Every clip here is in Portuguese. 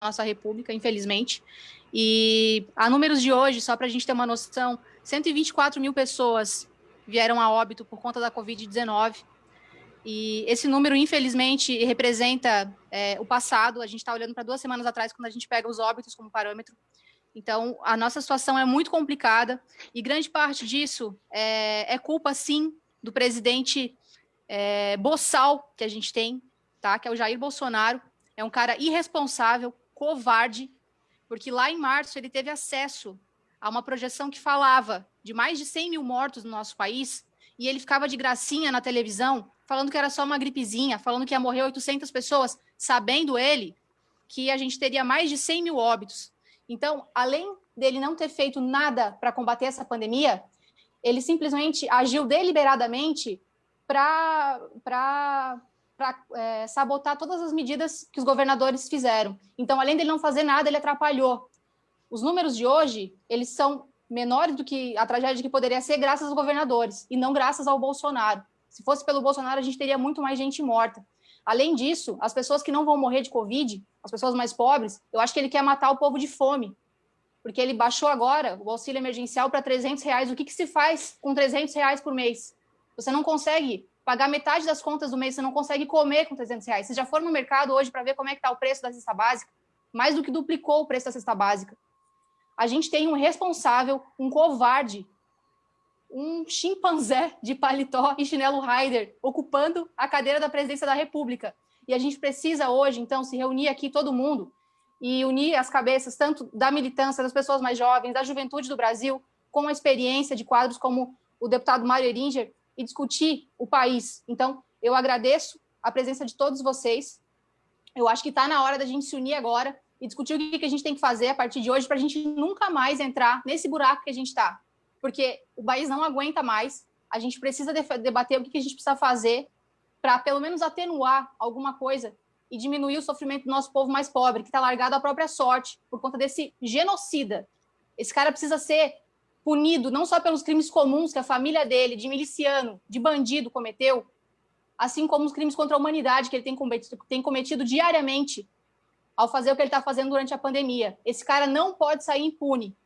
nossa república, infelizmente. E a números de hoje, só para a gente ter uma noção, 124 mil pessoas vieram a óbito por conta da Covid-19. E esse número, infelizmente, representa o passado. A gente está olhando para 2 semanas atrás, quando a gente pega os óbitos como parâmetro. Então, a nossa situação é muito complicada e grande parte disso é culpa, sim, do presidente boçal que a gente tem, tá? Que é o Jair Bolsonaro. É um cara irresponsável, covarde, porque lá em março ele teve acesso a uma projeção que falava de mais de 100 mil mortos no nosso país e ele ficava de gracinha na televisão falando que era só uma gripezinha, falando que ia morrer 800 pessoas, sabendo ele que a gente teria mais de 100 mil óbitos. Então, além dele não ter feito nada para combater essa pandemia, ele simplesmente agiu deliberadamente para sabotar todas as medidas que os governadores fizeram. Então, além dele não fazer nada, ele atrapalhou. Os números de hoje, eles são menores do que a tragédia que poderia ser graças aos governadores, e não graças ao Bolsonaro. Se fosse pelo Bolsonaro, a gente teria muito mais gente morta. Além disso, as pessoas que não vão morrer de Covid, as pessoas mais pobres, eu acho que ele quer matar o povo de fome, porque ele baixou agora o auxílio emergencial para R$300. O que se faz com R$300 por mês? Você não consegue pagar metade das contas do mês, você não consegue comer com R$300. Vocês já foram no mercado hoje para ver como é que está o preço da cesta básica? Mais do que duplicou o preço da cesta básica. A gente tem um responsável, um covarde, um chimpanzé de paletó e chinelo Raider ocupando a cadeira da presidência da República. E a gente precisa hoje, então, se reunir aqui todo mundo e unir as cabeças tanto da militância, das pessoas mais jovens, da juventude do Brasil, com a experiência de quadros como o deputado Mário Eringer, e discutir o país. Então, eu agradeço a presença de todos vocês. Eu acho que está na hora da gente se unir agora e discutir o que a gente tem que fazer a partir de hoje para a gente nunca mais entrar nesse buraco que a gente está. Porque o país não aguenta mais, a gente precisa debater o que a gente precisa fazer para, pelo menos, atenuar alguma coisa e diminuir o sofrimento do nosso povo mais pobre, que está largado à própria sorte por conta desse genocida. Esse cara precisa ser punido não só pelos crimes comuns que a família dele, de miliciano, de bandido, cometeu, assim como os crimes contra a humanidade que ele tem cometido diariamente ao fazer o que ele está fazendo durante a pandemia. Esse cara não pode sair impune.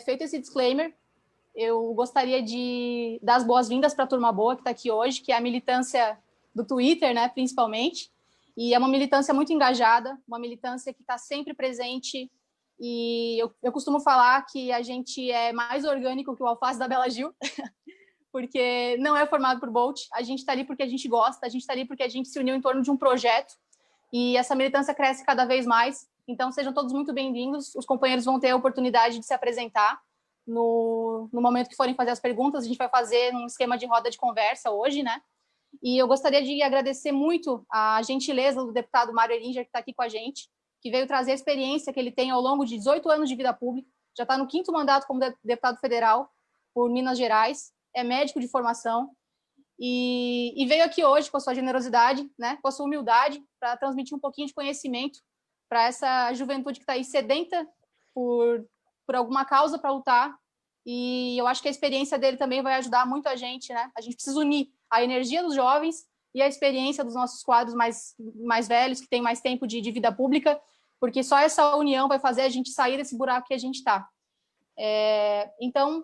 Feito esse disclaimer, eu gostaria de dar as boas-vindas para a turma boa que está aqui hoje, que é a militância do Twitter, né, principalmente, e é uma militância muito engajada, uma militância que está sempre presente, e eu costumo falar que a gente é mais orgânico que o alface da Bela Gil, porque não é formado por Bolt, a gente está ali porque a gente gosta, a gente está ali porque a gente se uniu em torno de um projeto, e essa militância cresce cada vez mais. Então, sejam todos muito bem-vindos. Os companheiros vão ter a oportunidade de se apresentar no momento que forem fazer as perguntas. A gente vai fazer um esquema de roda de conversa hoje, né? E eu gostaria de agradecer muito a gentileza do deputado Mário Eringer, que está aqui com a gente, que veio trazer a experiência que ele tem ao longo de 18 anos de vida pública, já está no 5º mandato como deputado federal por Minas Gerais, é médico de formação, e veio aqui hoje com a sua generosidade, né, com a sua humildade, para transmitir um pouquinho de conhecimento para essa juventude que está aí sedenta por alguma causa para lutar. E eu acho que a experiência dele também vai ajudar muito a gente, né? A gente precisa unir a energia dos jovens e a experiência dos nossos quadros mais velhos, que têm mais tempo de vida pública, porque só essa união vai fazer a gente sair desse buraco que a gente está. Então,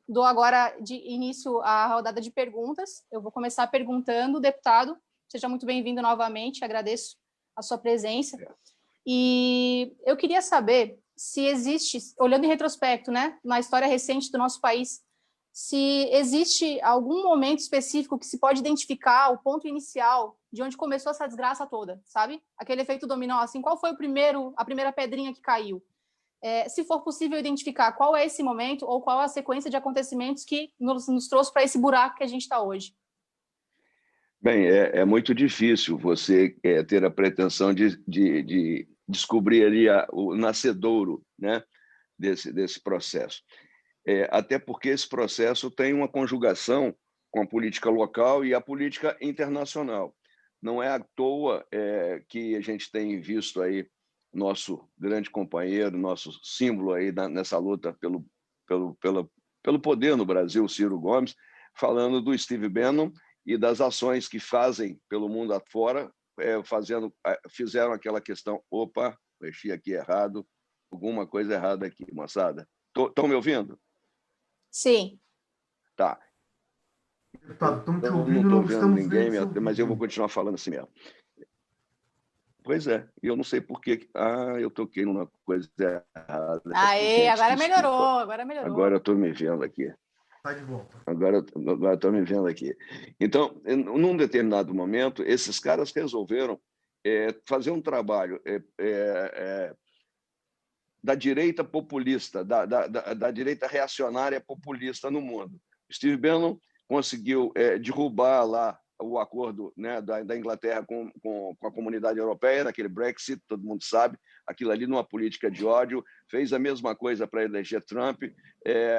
dou agora de início à rodada de perguntas. Eu vou começar perguntando, deputado, seja muito bem-vindo novamente, agradeço a sua presença. E eu queria saber se existe, olhando em retrospecto, né, na história recente do nosso país, se existe algum momento específico que se pode identificar o ponto inicial de onde começou essa desgraça toda, sabe? Aquele efeito dominó, assim, qual foi a primeira pedrinha que caiu? Se for possível identificar qual é esse momento ou qual é a sequência de acontecimentos que nos trouxe para esse buraco que a gente está hoje. Bem, é muito difícil você ter a pretensão de descobrir ali o nascedouro, né, desse processo. Até porque esse processo tem uma conjugação com a política local e a política internacional. Não é à toa que a gente tem visto aí nosso grande companheiro, nosso símbolo aí nessa luta pelo poder no Brasil, Ciro Gomes, falando do Steve Bannon e das ações que fazem pelo mundo afora fizeram aquela questão, opa, mexi aqui errado, alguma coisa errada aqui, moçada. Estão me ouvindo? Sim. Tá. Deputado, estamos te Eu ouvindo, não não estou vendo estamos ninguém, vendo seu mas eu vou vídeo. continuar falando assim mesmo. Pois é, eu não sei por que... eu toquei numa coisa errada. Aê, Gente, agora desculpa. melhorou, agora melhorou. Agora eu estou me vendo aqui. Está de volta. Agora estou me vendo aqui. Então, num determinado momento, esses caras resolveram fazer um trabalho da direita populista, da direita reacionária populista no mundo. Steve Bannon conseguiu derrubar lá o acordo, né, da Inglaterra com a comunidade europeia, naquele Brexit, todo mundo sabe, aquilo ali numa política de ódio, fez a mesma coisa para eleger Trump,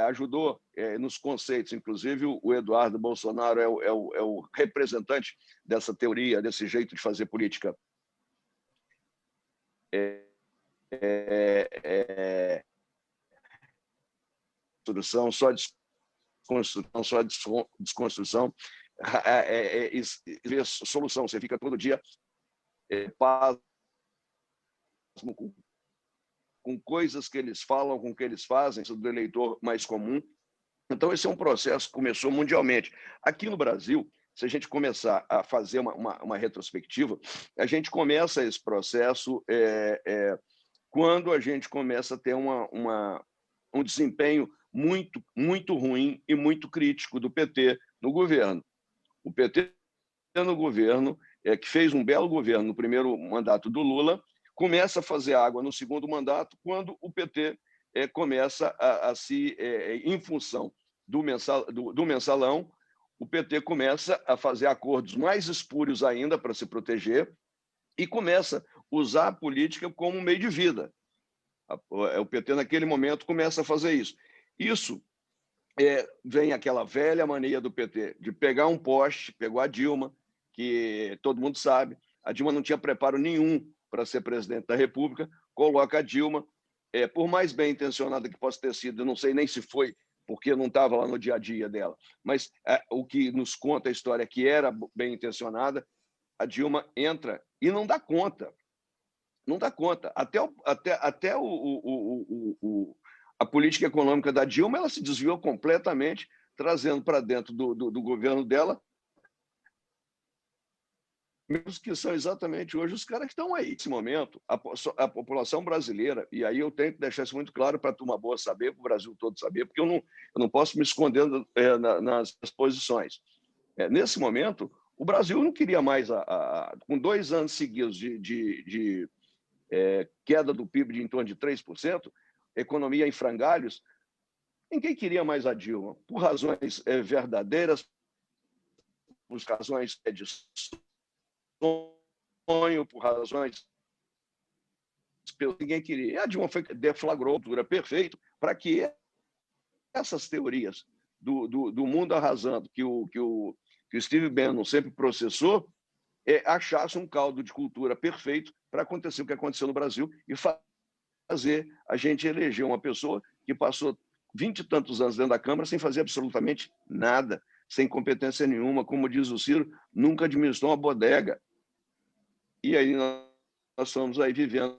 ajudou nos conceitos, inclusive o Eduardo Bolsonaro é o representante dessa teoria, desse jeito de fazer política. Só desconstrução, só desconstrução, solução. Você fica todo dia pasmo com coisas que eles falam, com o que eles fazem, do eleitor mais comum. Então, esse é um processo que começou mundialmente. Aqui no Brasil, se a gente começar a fazer uma retrospectiva, a gente começa esse processo quando a gente começa a ter um desempenho muito, muito ruim e muito crítico do PT no governo. O PT no governo, que fez um belo governo no primeiro mandato do Lula, começa a fazer água no segundo mandato, quando o PT começa a se, em função do mensalão, o PT começa a fazer acordos mais espúrios ainda para se proteger e começa a usar a política como meio de vida. O PT, naquele momento, começa a fazer isso. Isso vem aquela velha mania do PT de pegar um poste, pegou a Dilma, que todo mundo sabe, a Dilma não tinha preparo nenhum para ser presidente da República, coloca a Dilma, por mais bem intencionada que possa ter sido, eu não sei nem se foi, porque não estava lá no dia a dia dela, mas o que nos conta a história é que era bem intencionada, a Dilma entra e não dá conta. Não dá conta. Até a política econômica da Dilma ela se desviou completamente, trazendo para dentro do governo dela mesmo que são exatamente hoje os caras que estão aí. Nesse momento, a população brasileira, e aí eu tenho que deixar isso muito claro para a turma boa saber, para o Brasil todo saber, porque eu não posso me esconder nas posições. Nesse momento, o Brasil não queria mais, com 2 anos seguidos de queda do PIB de em torno de 3%, economia em frangalhos, ninguém queria mais a Dilma, por razões verdadeiras, por razões de sonho, por razões ninguém queria. E a Dilma deflagrou a altura perfeita para que essas teorias do mundo arrasando que o Steve Bannon sempre processou achasse um caldo de cultura perfeito para acontecer o que aconteceu no Brasil e fazer a gente eleger uma pessoa que passou 20 e tantos anos dentro da Câmara sem fazer absolutamente nada, sem competência nenhuma, como diz o Ciro, nunca administrou uma bodega. E aí nós estamos aí vivendo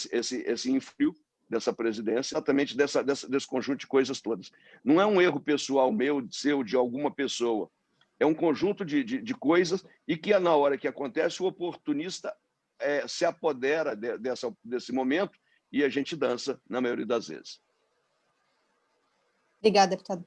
esse infrio dessa presidência, exatamente desse conjunto de coisas todas. Não é um erro pessoal meu, seu, de alguma pessoa. É um conjunto de coisas e que, na hora que acontece, o oportunista se apodera desse momento e a gente dança, na maioria das vezes. Obrigada, deputado.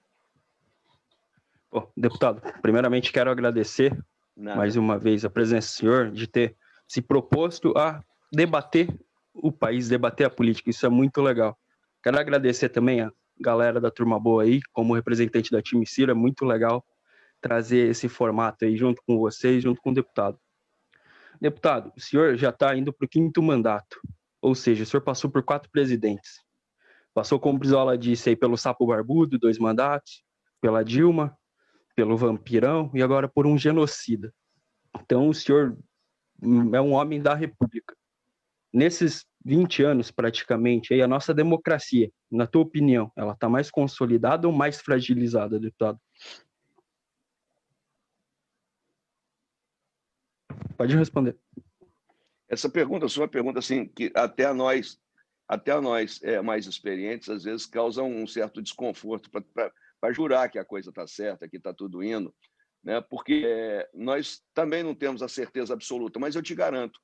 Bom, deputado, primeiramente quero agradecer mais uma vez a presença do senhor, de ter se proposto a debater o país, debater a política, isso é muito legal. Quero agradecer também a galera da Turma Boa aí, como representante da time Ciro, é muito legal trazer esse formato aí junto com vocês, junto com o deputado. Deputado, o senhor já está indo para o 5º mandato, ou seja, o senhor passou por 4 presidentes. Passou, como o Brizola disse, aí, pelo Sapo Barbudo, 2 mandatos, pela Dilma, pelo Vampirão e agora por um genocida. Então, o senhor é um homem da República. Nesses 20 anos, praticamente, aí, a nossa democracia, na tua opinião, ela está mais consolidada ou mais fragilizada, deputado? Pode responder. Essa pergunta, a sua pergunta, assim, que até nós mais experientes, às vezes causam um certo desconforto para jurar que a coisa está certa, que está tudo indo, né? Porque nós também não temos a certeza absoluta, mas eu te garanto,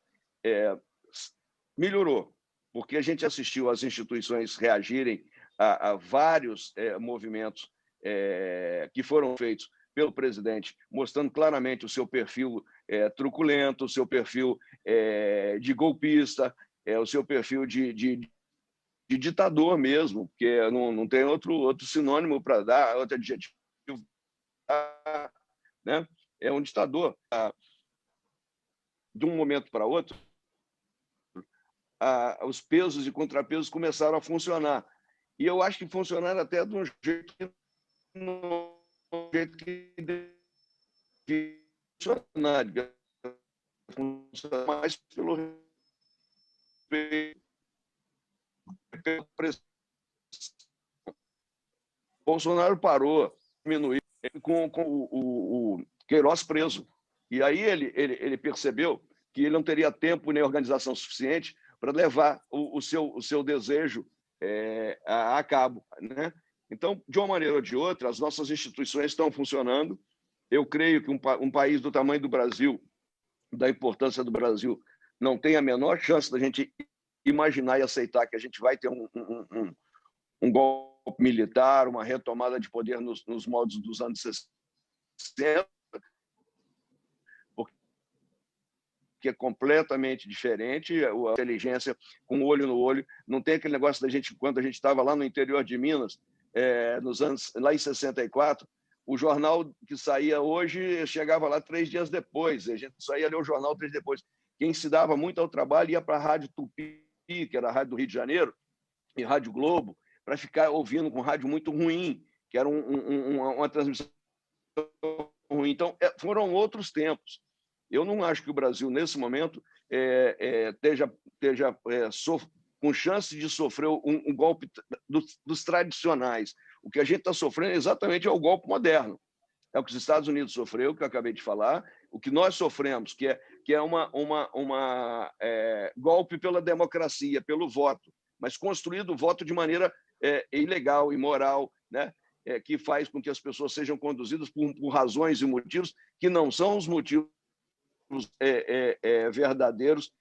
melhorou, porque a gente assistiu as instituições reagirem a vários movimentos que foram feitos pelo presidente, mostrando claramente o seu perfil truculento, o seu perfil de golpista, o seu perfil de ditador mesmo, porque não tem outro sinônimo para dar, outro adjetivo, né? É um ditador. De um momento para outro, os pesos e contrapesos começaram a funcionar. E eu acho que funcionaram até de um jeito que devia funcionar, mais pelo respeito. Bolsonaro parou, diminuiu, com o Queiroz preso. E aí ele percebeu que ele não teria tempo nem organização suficiente para levar o seu desejo a cabo, né? Então, de uma maneira ou de outra, as nossas instituições estão funcionando. Eu creio que um país do tamanho do Brasil, da importância do Brasil, não tem a menor chance da gente imaginar e aceitar que a gente vai ter um golpe militar, uma retomada de poder nos moldes dos anos 60, que é completamente diferente, a inteligência com olho no olho, não tem aquele negócio da gente, quando a gente estava lá no interior de Minas, nos anos, lá em 64, o jornal que saía hoje chegava lá 3 dias depois, a gente só ia ler o jornal 3 dias depois. Quem se dava muito ao trabalho ia para a Rádio Tupi, que era a Rádio do Rio de Janeiro, e Rádio Globo, para ficar ouvindo com rádio muito ruim, que era uma transmissão ruim. Então, foram outros tempos. Eu não acho que o Brasil, nesse momento, esteja com chance de sofrer um golpe dos tradicionais. O que a gente está sofrendo exatamente é o golpe moderno. É o que os Estados Unidos sofreu, que eu acabei de falar, o que nós sofremos, que é golpe pela democracia, pelo voto, mas construído o voto de maneira ilegal, imoral, né? Que faz com que as pessoas sejam conduzidas por razões e motivos que não são os motivos verdadeiros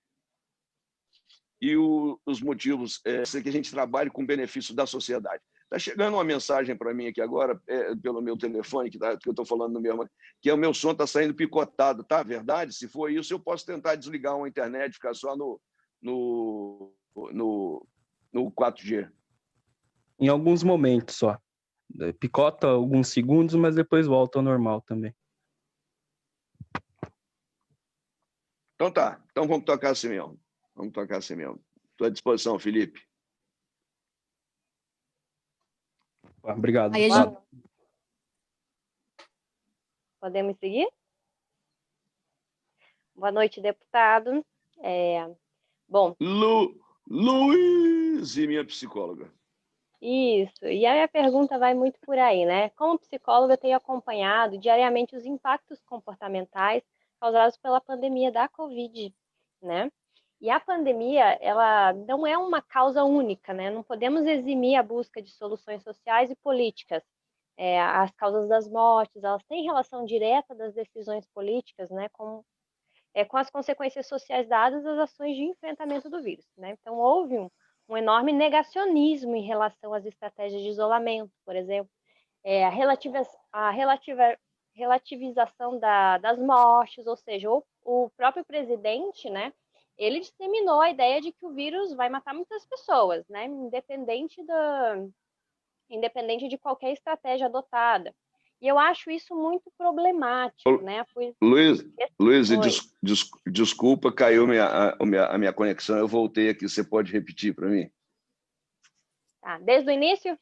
e os motivos que a gente trabalhe com benefício da sociedade. Está chegando uma mensagem para mim aqui agora, pelo meu telefone, que eu estou falando no mesmo, que o meu som está saindo picotado, tá? Verdade? Se for isso, eu posso tentar desligar uma internet, ficar só no 4G. Em alguns momentos só. Picota alguns segundos, mas depois volta ao normal também. Então tá. Então vamos tocar assim mesmo. Estou à disposição, Felipe. Obrigado. Aí Podemos seguir? Boa noite, deputado. Bom. Luiz, minha psicóloga. Isso. E a minha pergunta vai muito por aí, né? Como psicóloga, eu tenho acompanhado diariamente os impactos comportamentais causados pela pandemia da Covid, né? E a pandemia, ela não é uma causa única, né? Não podemos eximir a busca de soluções sociais e políticas. As causas das mortes, elas têm relação direta das decisões políticas, né? Com as consequências sociais dadas às ações de enfrentamento do vírus, né? Então, houve um enorme negacionismo em relação às estratégias de isolamento, por exemplo, a relativização das mortes, ou seja, o próprio presidente, né? Ele disseminou a ideia de que o vírus vai matar muitas pessoas, né? Independente de qualquer estratégia adotada. E eu acho isso muito problemático, né? Luiz, desculpa, caiu a minha conexão, eu voltei aqui, você pode repetir para mim? Tá, desde o início?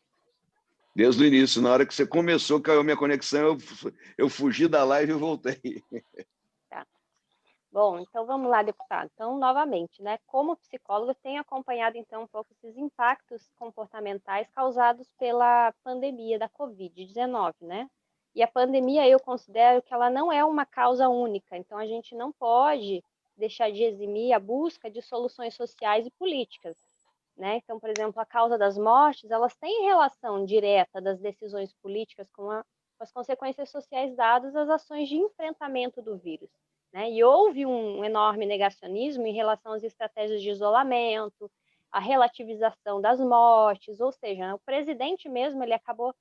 Desde o início, na hora que você começou, caiu a minha conexão, eu fugi da live e voltei. Tá. Bom, então vamos lá, deputado. Então, novamente, né? Como psicólogo, tenho acompanhado então um pouco esses impactos comportamentais causados pela pandemia da Covid-19, né? E a pandemia, eu considero que ela não é uma causa única, então a gente não pode deixar de eximir a busca de soluções sociais e políticas, né? Então, por exemplo, a causa das mortes, elas têm relação direta das decisões políticas com as consequências sociais dadas às ações de enfrentamento do vírus, né? E houve um enorme negacionismo em relação às estratégias de isolamento, a relativização das mortes, ou seja, o presidente mesmo, ele acabou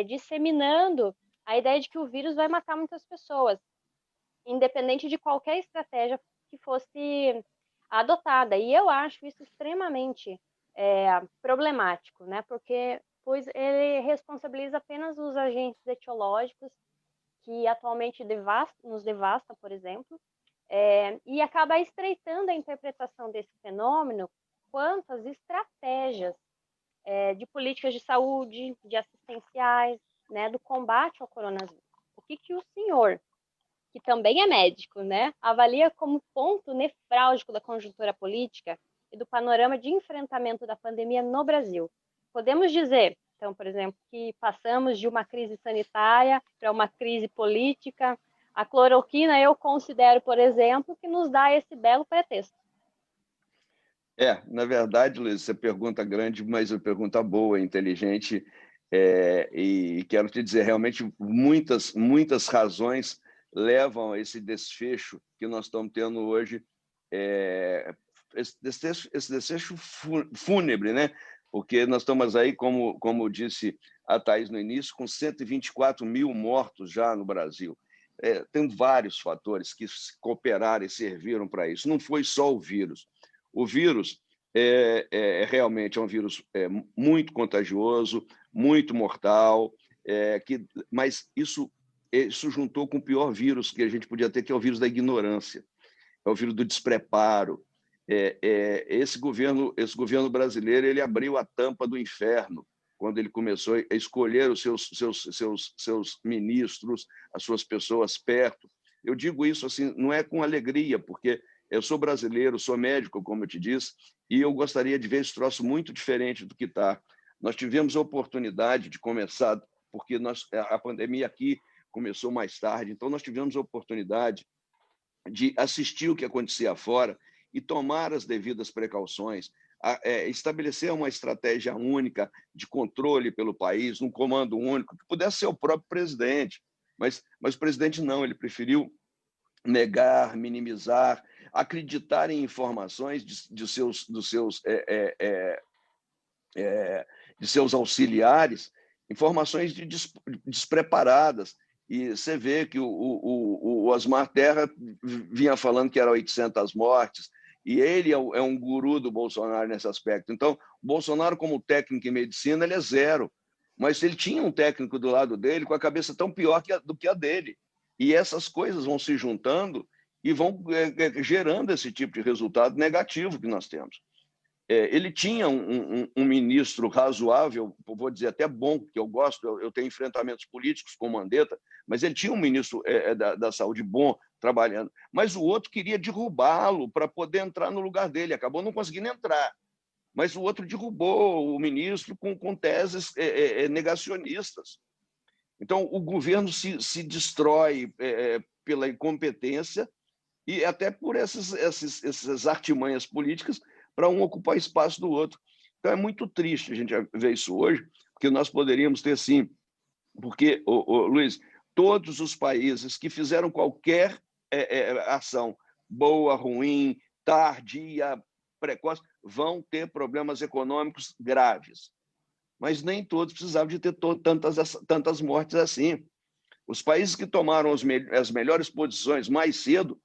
disseminando a ideia de que o vírus vai matar muitas pessoas, independente de qualquer estratégia que fosse adotada. E eu acho isso extremamente problemático, né? Pois ele responsabiliza apenas os agentes etiológicos que atualmente nos devasta, por exemplo, e acaba estreitando a interpretação desse fenômeno quanto às estratégias de políticas de saúde, de assistenciais, né, do combate ao coronavírus. O que o senhor, que também é médico, né, avalia como ponto nefrálgico da conjuntura política e do panorama de enfrentamento da pandemia no Brasil? Podemos dizer, então, por exemplo, que passamos de uma crise sanitária para uma crise política. A cloroquina, eu considero, por exemplo, que nos dá esse belo pretexto. Na verdade, Luiz, você pergunta grande, mas uma pergunta boa, inteligente, e quero te dizer, realmente, muitas razões levam a esse desfecho que nós estamos tendo hoje, esse desfecho fúnebre, né? Porque nós estamos aí, como disse a Thaís no início, com 124 mil mortos já no Brasil. Tem vários fatores que cooperaram e serviram para isso. Não foi só o vírus. O vírus realmente é um vírus muito contagioso, muito mortal, mas isso juntou com o pior vírus que a gente podia ter, que é o vírus da ignorância, é o vírus do despreparo. Esse governo brasileiro, ele abriu a tampa do inferno quando ele começou a escolher os seus ministros, as suas pessoas perto. Eu digo isso assim, não é com alegria, porque eu sou brasileiro, sou médico, como eu te disse, e eu gostaria de ver esse troço muito diferente do que está. Nós tivemos a oportunidade de começar, porque a pandemia aqui começou mais tarde, então nós tivemos a oportunidade de assistir o que acontecia fora e tomar as devidas precauções, estabelecer uma estratégia única de controle pelo país, um comando único, que pudesse ser o próprio presidente. Mas o presidente não, ele preferiu negar, minimizar, acreditar em informações de seus auxiliares, informações despreparadas. E você vê que o Osmar Terra vinha falando que eram 800 mortes, e ele é um guru do Bolsonaro nesse aspecto. Então, o Bolsonaro, como técnico em medicina, ele é zero. Mas ele tinha um técnico do lado dele com a cabeça tão pior do que a dele. E essas coisas vão se juntando e vão gerando esse tipo de resultado negativo que nós temos. Ele tinha um ministro razoável, vou dizer até bom, que eu gosto, eu tenho enfrentamentos políticos com o Mandetta, mas ele tinha um ministro da saúde bom trabalhando, mas o outro queria derrubá-lo para poder entrar no lugar dele, acabou não conseguindo entrar, mas o outro derrubou o ministro com teses negacionistas. Então, o governo se destrói pela incompetência e até por essas artimanhas políticas para um ocupar espaço do outro. Então, é muito triste a gente ver isso hoje, porque nós poderíamos ter, sim, porque, Luiz, todos os países que fizeram qualquer ação, boa, ruim, tardia, precoce, vão ter problemas econômicos graves. Mas nem todos precisavam de ter tantas mortes assim. Os países que tomaram as melhores posições mais cedo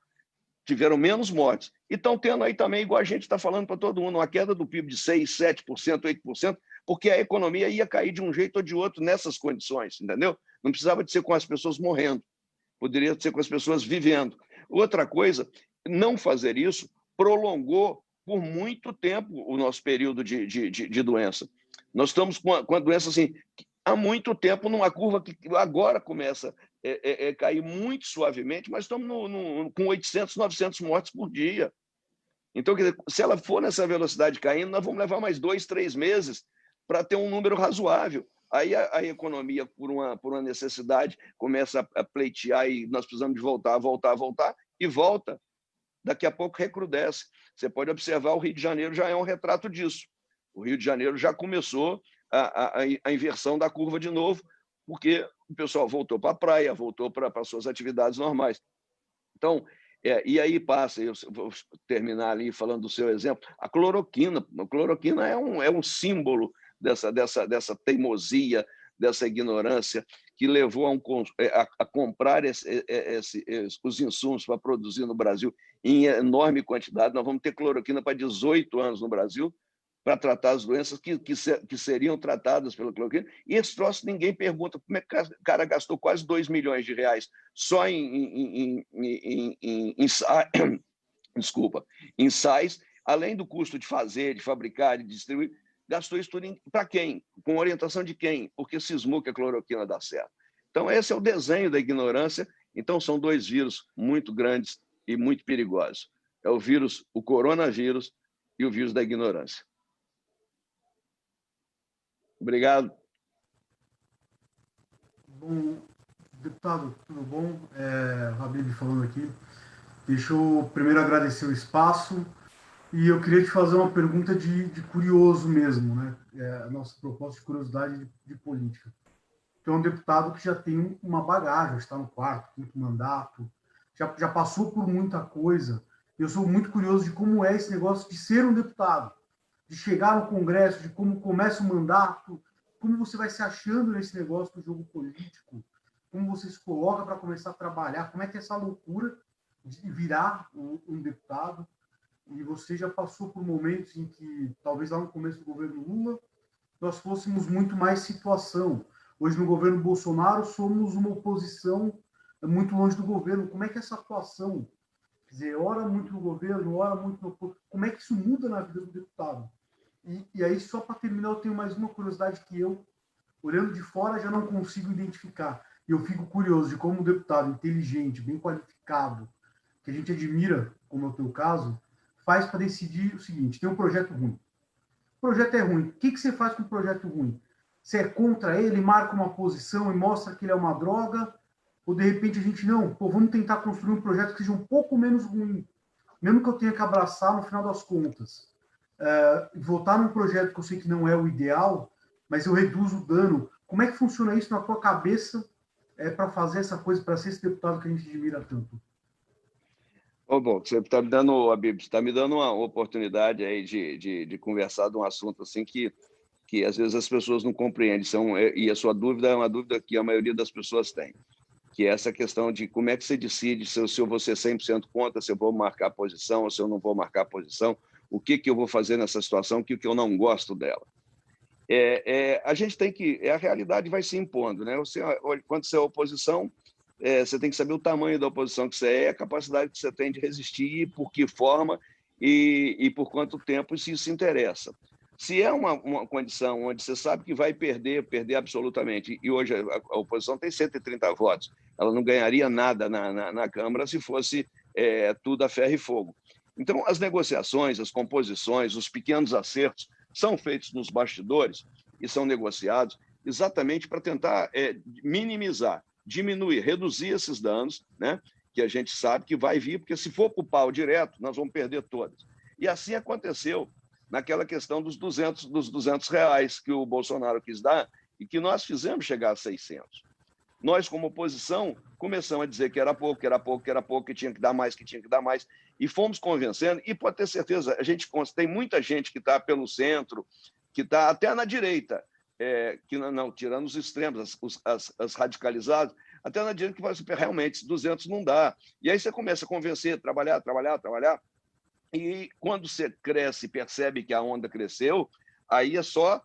tiveram menos mortes. E estão tendo aí também, igual a gente está falando para todo mundo, uma queda do PIB de 6%, 7%, 8%, porque a economia ia cair de um jeito ou de outro nessas condições, entendeu? Não precisava de ser com as pessoas morrendo, poderia ser com as pessoas vivendo. Outra coisa, não fazer isso prolongou por muito tempo o nosso período de doença. Nós estamos com a doença assim, há muito tempo, numa curva que agora começa a cair muito suavemente, mas estamos com 800, 900 mortes por dia. Então, quer dizer, se ela for nessa velocidade caindo, nós vamos levar mais 2, 3 meses para ter um número razoável. Aí a economia, por uma necessidade, começa a pleitear e nós precisamos de voltar, e volta. Daqui a pouco recrudesce. Você pode observar, o Rio de Janeiro já é um retrato disso. O Rio de Janeiro já começou a inversão da curva de novo, porque o pessoal voltou para a praia, voltou para as suas atividades normais. Então, e aí passa, eu vou terminar ali falando do seu exemplo, a cloroquina. A cloroquina é um símbolo dessa teimosia, dessa ignorância que levou a comprar os insumos para produzir no Brasil em enorme quantidade. Nós vamos ter cloroquina para 18 anos no Brasil, para tratar as doenças que seriam tratadas pela cloroquina. E esse troço ninguém pergunta como é que o cara gastou quase 2 milhões de reais só em ensaios, além do custo de fazer, de fabricar, de distribuir. Gastou isso tudo para quem? Com orientação de quem? Porque cismou que a cloroquina dá certo. Então, esse é o desenho da ignorância. Então, são 2 vírus muito grandes e muito perigosos. É o coronavírus e o vírus da ignorância. Obrigado. Bom, deputado, tudo bom? Habib falando aqui. Deixa eu primeiro agradecer o espaço e eu queria te fazer uma pergunta de curioso mesmo, né? A nossa proposta de curiosidade de política. Tu é um deputado que já tem uma bagagem, está no 4º mandato, já passou por muita coisa. Eu sou muito curioso de como é esse negócio de ser um deputado, de chegar no Congresso, de como começa o mandato, como você vai se achando nesse negócio do jogo político, como você se coloca para começar a trabalhar, como é que é essa loucura de virar um deputado. E você já passou por momentos em que, talvez lá no começo do governo Lula, nós fôssemos muito mais situação. Hoje, no governo Bolsonaro, somos uma oposição muito longe do governo. Como é que é essa atuação? Quer dizer, ora muito no governo, ora muito no... Como é que isso muda na vida do deputado? E aí, só para terminar, eu tenho mais uma curiosidade que eu, olhando de fora, já não consigo identificar. E eu fico curioso de como um deputado inteligente, bem qualificado, que a gente admira, como é o teu caso, faz para decidir o seguinte: tem um projeto ruim. O projeto é ruim. O que você faz com o projeto ruim? Você é contra ele, marca uma posição e mostra que ele é uma droga? Ou, de repente, a gente, não, vamos tentar construir um projeto que seja um pouco menos ruim, mesmo que eu tenha que abraçar no final das contas. Votar num projeto que eu sei que não é o ideal, mas eu reduzo o dano. Como é que funciona isso na tua cabeça para fazer essa coisa, para ser esse deputado que a gente admira tanto? Bom, você está me dando, Habib, está me dando uma oportunidade aí de conversar de um assunto assim que às vezes as pessoas não compreendem, e a sua dúvida é uma dúvida que a maioria das pessoas tem, que é essa questão de como é que você decide se eu vou ser 100% contra, se eu vou marcar posição ou se eu não vou marcar posição, o que eu vou fazer nessa situação, o que eu não gosto dela. A gente tem que... A realidade vai se impondo, né? Quando você é oposição, você tem que saber o tamanho da oposição que você é, a capacidade que você tem de resistir, por que forma e por quanto tempo, se isso interessa. Se é uma condição onde você sabe que vai perder absolutamente, e hoje a oposição tem 130 votos, ela não ganharia nada na Câmara se fosse tudo a ferro e fogo. Então, as negociações, as composições, os pequenos acertos são feitos nos bastidores e são negociados exatamente para tentar minimizar, diminuir, reduzir esses danos, né, que a gente sabe que vai vir, porque se for para o pau direto, nós vamos perder todas. E assim aconteceu naquela questão dos 200 reais que o Bolsonaro quis dar e que nós fizemos chegar a 600. Nós, como oposição, começamos a dizer que era pouco, que tinha que dar mais, e fomos convencendo, e pode ter certeza, tem muita gente que está pelo centro, que está até na direita, que não, tirando os extremos, as radicalizadas, até na direita que vai super, realmente, 200 não dá. E aí você começa a convencer, trabalhar, e quando você cresce e percebe que a onda cresceu, aí é só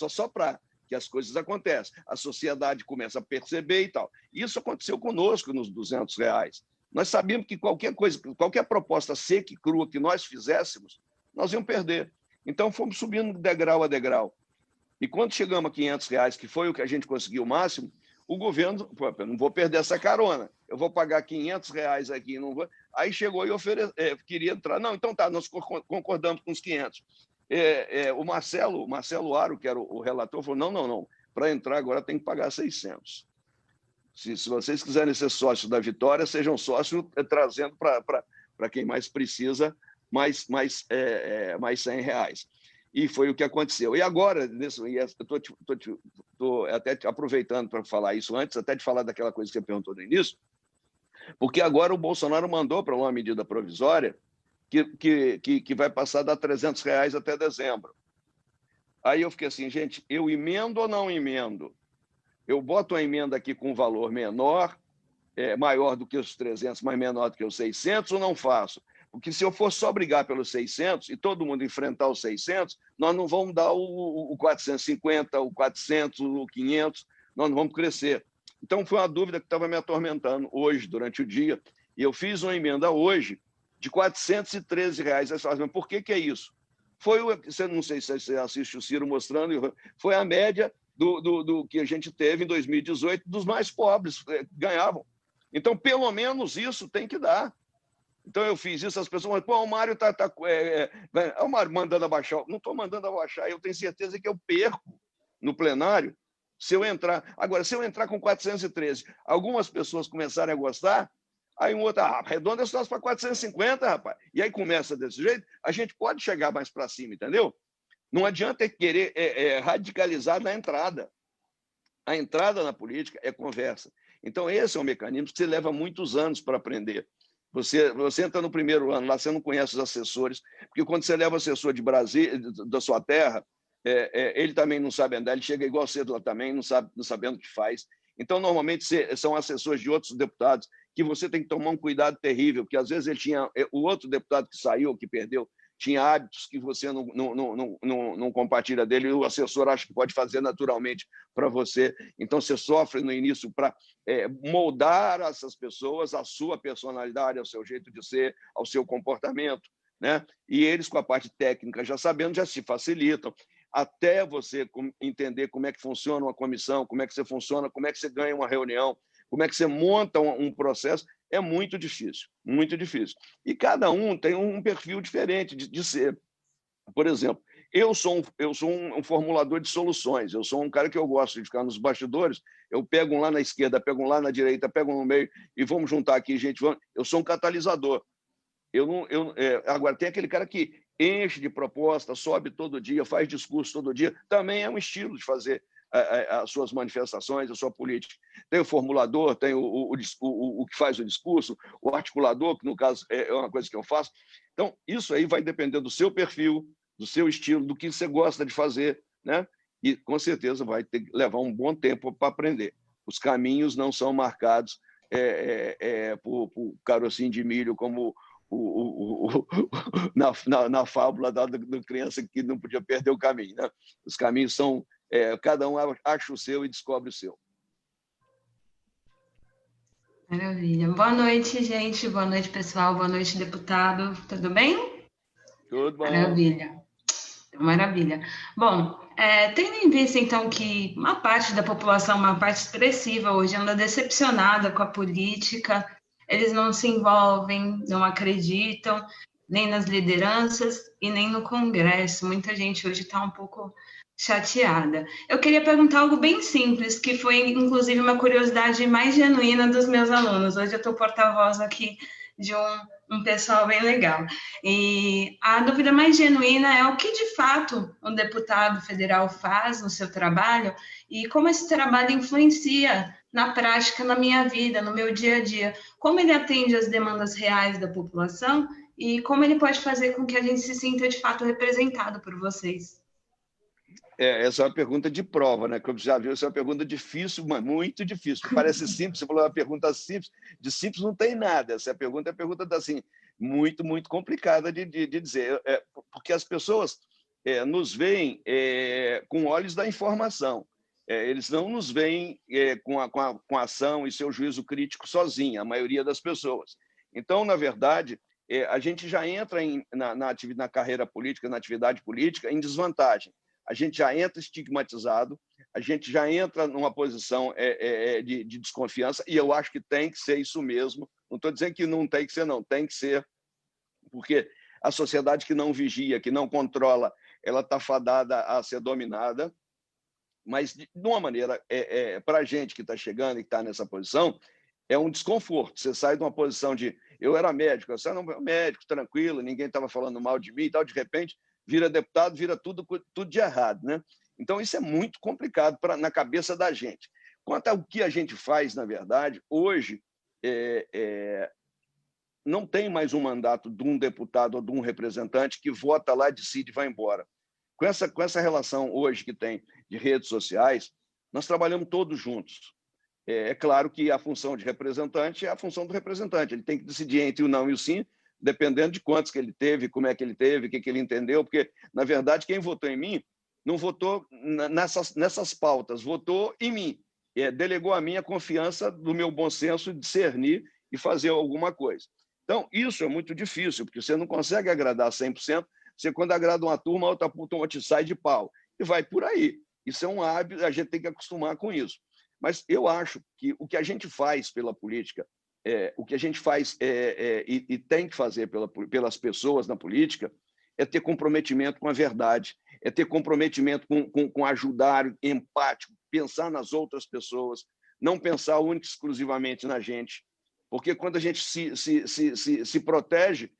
soprar que as coisas acontecem. A sociedade começa a perceber e tal. Isso aconteceu conosco nos 200 reais. Nós sabíamos que qualquer proposta seca e crua que nós fizéssemos, nós íamos perder. Então, fomos subindo degrau a degrau. E quando chegamos a 500 reais, que foi o que a gente conseguiu o máximo, o governo, pô, eu não vou perder essa carona, eu vou pagar R$500 aqui, não vou... Aí chegou e queria entrar. Não, então tá, nós concordamos com os 500. O Marcelo Aro, que era o relator, falou, não, para entrar agora tem que pagar 600. Se vocês quiserem ser sócios da Vitória, sejam sócios trazendo para quem mais precisa mais R$100. E foi o que aconteceu. E agora, estou até aproveitando para falar isso antes, até de falar daquela coisa que você perguntou no início, porque agora o Bolsonaro mandou para uma medida provisória que vai passar a dar R$300 até dezembro. Aí eu fiquei assim, gente, eu emendo ou não emendo? Eu boto a emenda aqui com um valor menor, maior do que os 300, mas menor do que os 600, ou não faço? Porque se eu for só brigar pelos 600 e todo mundo enfrentar os 600, nós não vamos dar o 450, o 400, o 500, nós não vamos crescer. Então, foi uma dúvida que estava me atormentando hoje, durante o dia, e eu fiz uma emenda hoje de R$413. Aí você fala, por que é isso? Não sei se você assiste o Ciro mostrando, foi a média do que a gente teve em 2018, dos mais pobres ganhavam. Então, pelo menos isso tem que dar. Então, eu fiz isso, as pessoas falam, o Mário está o Mário mandando abaixar. Não estou mandando abaixar, eu tenho certeza que eu perco no plenário se eu entrar. Agora, se eu entrar com 413, algumas pessoas começarem a gostar, aí um outro, arredonda esse nosso para 450, rapaz. E aí começa desse jeito, a gente pode chegar mais para cima, entendeu? Não adianta querer radicalizar na entrada. A entrada na política é conversa. Então, esse é um mecanismo que você leva muitos anos para aprender. Você entra no primeiro ano, lá você não conhece os assessores, porque quando você leva o assessor de Brasília, da sua terra, ele também não sabe andar, ele chega igual cedo lá também, não sabendo o que faz. Então, normalmente, são assessores de outros deputados que você tem que tomar um cuidado terrível, porque às vezes o outro deputado que saiu, que perdeu, tinha hábitos que você não compartilha dele, e o assessor acha que pode fazer naturalmente para você. Então, você sofre no início para moldar essas pessoas à sua personalidade, ao seu jeito de ser, ao seu comportamento, né? E eles, com a parte técnica, já sabendo, já se facilitam, até você entender como é que funciona uma comissão, como é que você funciona, como é que você ganha uma reunião, como é que você monta um processo. É muito difícil, muito difícil. E cada um tem um perfil diferente de ser. Por exemplo, eu sou um formulador de soluções, eu sou um cara que eu gosto de ficar nos bastidores, eu pego um lá na esquerda, pego um lá na direita, pego um no meio e vamos juntar aqui, gente. Eu sou um catalisador. Agora, tem aquele cara que enche de proposta, sobe todo dia, faz discurso todo dia, também é um estilo de fazer as suas manifestações, a sua política. Tem o formulador, tem o que faz o discurso, o articulador, que no caso é uma coisa que eu faço. Então, isso aí vai depender do seu perfil, do seu estilo, do que você gosta de fazer, né? E com certeza vai ter que levar um bom tempo para aprender. Os caminhos não são marcados por carocinho de milho, como na fábula do criança que não podia perder o caminho, né? Os caminhos são cada um acha o seu e descobre o seu. Maravilha. Boa noite, gente. Boa noite, pessoal. Boa noite, deputado. Tudo bem? Tudo bom. Maravilha. Maravilha. Bom, tendo em vista, então, que uma parte da população, uma parte expressiva hoje, anda decepcionada com a política, eles não se envolvem, não acreditam, nem nas lideranças e nem no Congresso. Muita gente hoje está um pouco chateada. Eu queria perguntar algo bem simples, que foi, inclusive, uma curiosidade mais genuína dos meus alunos. Hoje eu estou porta-voz aqui de um pessoal bem legal. E a dúvida mais genuína é o que, de fato, um deputado federal faz no seu trabalho e como esse trabalho influencia na prática, na minha vida, no meu dia a dia. Como ele atende às demandas reais da população e como ele pode fazer com que a gente se sinta, de fato, representado por vocês. Essa é uma pergunta de prova, né? Como você já viu, essa é uma pergunta difícil, mas muito difícil. Parece simples, você falou uma pergunta simples, de simples não tem nada. Essa pergunta é uma pergunta assim, muito, muito complicada de dizer, porque as pessoas nos veem com olhos da informação. Eles não nos veem com a ação e seu juízo crítico sozinha, a maioria das pessoas. Então, na verdade, a gente já entra na carreira política, na atividade política, em desvantagem. A gente já entra estigmatizado, a gente já entra numa posição de desconfiança, e eu acho que tem que ser isso mesmo. Não estou dizendo que não tem que ser, não, tem que ser, porque a sociedade que não vigia, que não controla, ela está fadada a ser dominada, mas de uma maneira, para a gente que está chegando e que está nessa posição, é um desconforto. Você sai de uma posição de eu era médico, eu era um médico tranquilo, ninguém estava falando mal de mim e tal, de repente vira deputado, vira tudo de errado, né? Então isso é muito complicado na cabeça da gente. Quanto ao que a gente faz, na verdade, hoje não tem mais um mandato de um deputado ou de um representante que vota lá, decide e vai embora. Com essa relação hoje que tem de redes sociais, nós trabalhamos todos juntos. É claro que a função de representante é a função do representante. Ele tem que decidir entre o não e o sim, dependendo de quantos que ele teve, como é que ele teve, o que ele entendeu, porque, na verdade, quem votou em mim não votou nessas pautas, votou em mim. Delegou a mim a confiança do meu bom senso de discernir e fazer alguma coisa. Então, isso é muito difícil, porque você não consegue agradar 100%. Você, quando agrada uma turma, a outra turma te sai de pau. E vai por aí. Isso é um hábito, a gente tem que acostumar com isso. Mas eu acho que o que a gente faz pela política, o que a gente faz e tem que fazer pelas pessoas na política, é ter comprometimento com a verdade, é ter comprometimento com ajudar, empático, pensar nas outras pessoas, não pensar única e exclusivamente na gente. Porque quando a gente se protege,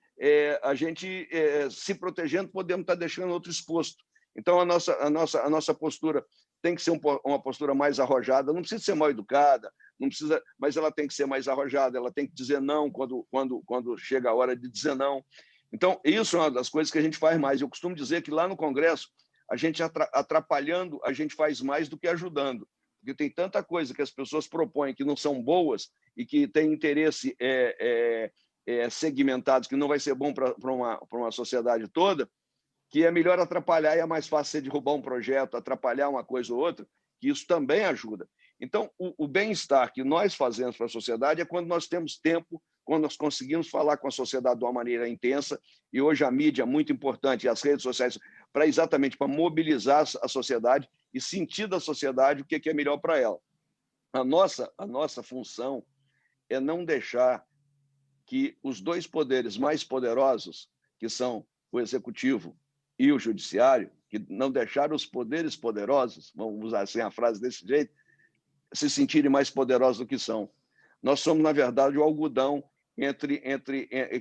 a gente, se protegendo, podemos estar deixando outro exposto. Então, a nossa postura tem que ser uma postura mais arrojada, não precisa ser mal educada, não precisa, mas ela tem que ser mais arrojada, ela tem que dizer não quando chega a hora de dizer não. Então, isso é uma das coisas que a gente faz mais. Eu costumo dizer que lá no Congresso, a gente atrapalhando, a gente faz mais do que ajudando, porque tem tanta coisa que as pessoas propõem que não são boas e que têm interesse segmentados que não vai ser bom para uma sociedade toda, que é melhor atrapalhar e é mais fácil você derrubar um projeto, atrapalhar uma coisa ou outra, que isso também ajuda. Então, o bem-estar que nós fazemos para a sociedade é quando nós temos tempo, quando nós conseguimos falar com a sociedade de uma maneira intensa, e hoje a mídia é muito importante, e as redes sociais, exatamente para mobilizar a sociedade e sentir da sociedade o que é melhor para ela. A nossa função é não deixar que os dois poderes mais poderosos, que são o executivo e o judiciário, que não deixaram os poderes poderosos, vamos usar assim a frase desse jeito, se sentirem mais poderosos do que são. Nós somos, na verdade, o algodão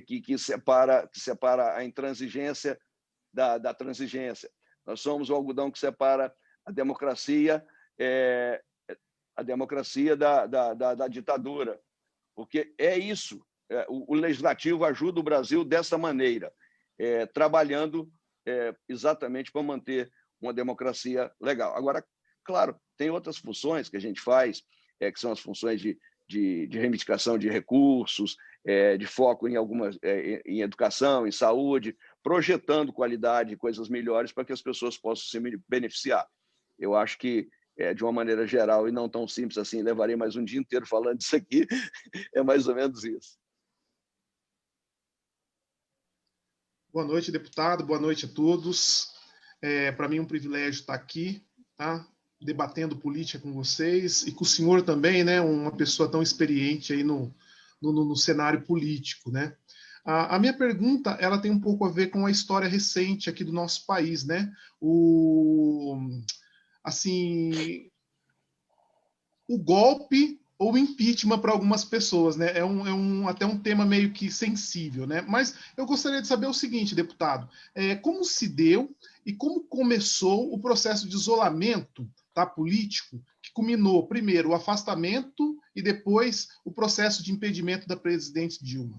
que separa a intransigência da transigência. Nós somos o algodão que separa a democracia da ditadura. Porque é isso. O legislativo ajuda o Brasil dessa maneira, trabalhando exatamente para manter uma democracia legal. Agora, claro, tem outras funções que a gente faz, que são as funções de reivindicação de recursos, de foco em educação, em saúde, projetando qualidade e coisas melhores para que as pessoas possam se beneficiar. Eu acho que, de uma maneira geral, e não tão simples assim, levarei mais um dia inteiro falando disso aqui, é mais ou menos isso. Boa noite, deputado. Boa noite a todos. Para mim é um privilégio estar aqui, tá? Debatendo política com vocês e com o senhor também, né? Uma pessoa tão experiente aí no cenário político, né? A minha pergunta, ela tem um pouco a ver com a história recente aqui do nosso país, né? O golpe ou impeachment para algumas pessoas, né? Até um tema meio que sensível, né? Mas eu gostaria de saber o seguinte, deputado, como se deu e como começou o processo de isolamento, tá, político, que culminou primeiro o afastamento e depois o processo de impedimento da presidente Dilma?